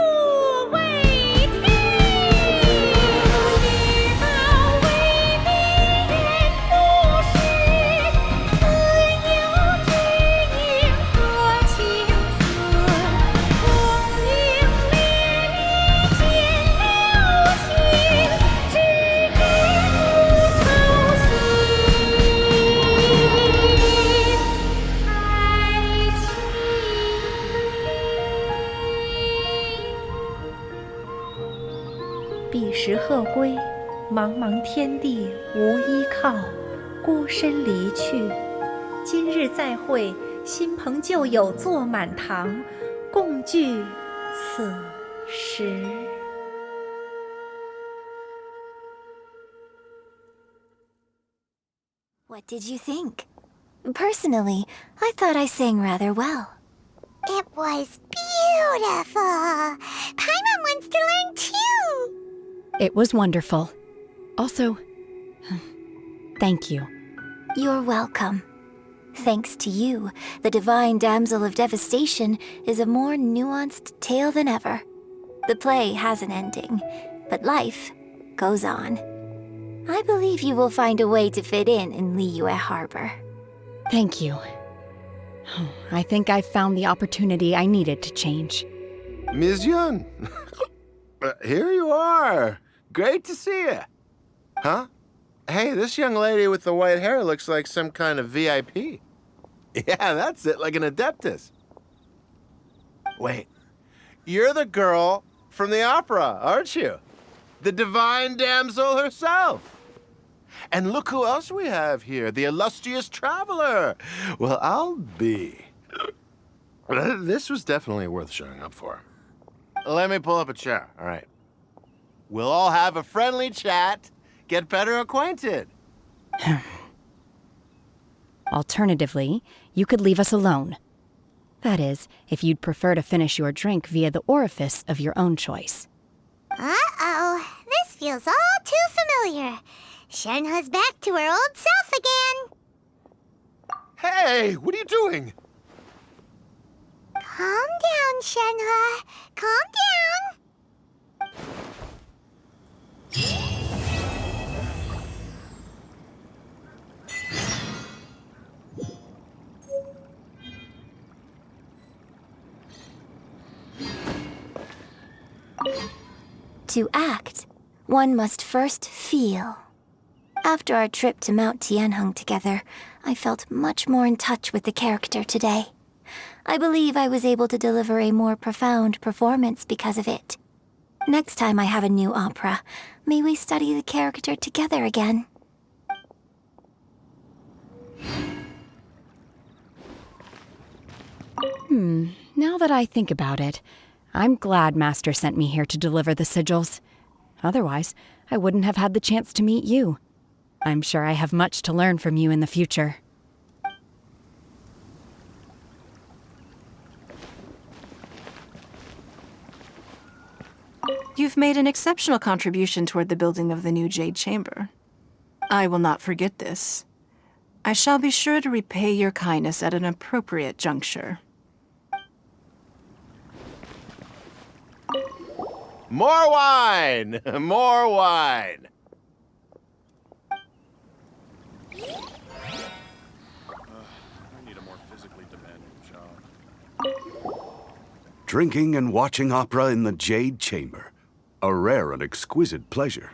位听，知道为民人不是，自有知音和情思，同领烈烈见了心，只知不愁心。彼时鹤归，茫茫天地无依靠，孤身离去。今日再会，新朋旧友坐满堂，共聚此时。What did you think? Personally, I thought I sang rather well. It was beautiful! Paimon wants to learn too! It was wonderful. Also, thank you. You're welcome. Thanks to you, the Divine Damsel of Devastation is a more nuanced tale than ever. The play has an ending, but life goes on. I believe you will find a way to fit in Liyue Harbor. Thank you. I think I've found the opportunity I needed to change. Ms. Yun, here you are. Great to see you. Huh? Hey, this young lady with the white hair looks like some kind of VIP. Yeah, that's it, like an Adeptus. Wait, you're the girl from the opera, aren't you? The Divine Damsel herself. And look who else we have here, the illustrious traveler. Well, I'll be. This was definitely worth showing up for. Let me pull up a chair, all right. We'll all have a friendly chat, get better acquainted. Alternatively, you could leave us alone. That is, if you'd prefer to finish your drink via the orifice of your own choice. Uh-oh, this feels all too familiar. Shenhe's back to her old self again. Hey, what are you doing? Calm down, Shenhe. Calm down. To act, one must first feel. After our trip to Mount Tianheng together, I felt much more in touch with the character today. I believe I was able to deliver a more profound performance because of it. Next time I have a new opera, may we study the character together again. Now that I think about it, I'm glad Master sent me here to deliver the sigils. Otherwise, I wouldn't have had the chance to meet you. I'm sure I have much to learn from you in the future. You've made an exceptional contribution toward the building of the new Jade Chamber. I will not forget this. I shall be sure to repay your kindness at an appropriate juncture. More wine! More wine! I need a more physically demanding job. Drinking and watching opera in the Jade Chamber. A rare and exquisite pleasure.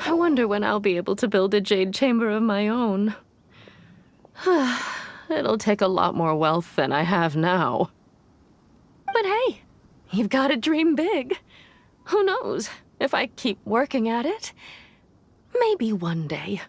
I wonder when I'll be able to build a Jade Chamber of my own. It'll take a lot more wealth than I have now. But hey, you've got to dream big. Who knows? If I keep working at it, maybe one day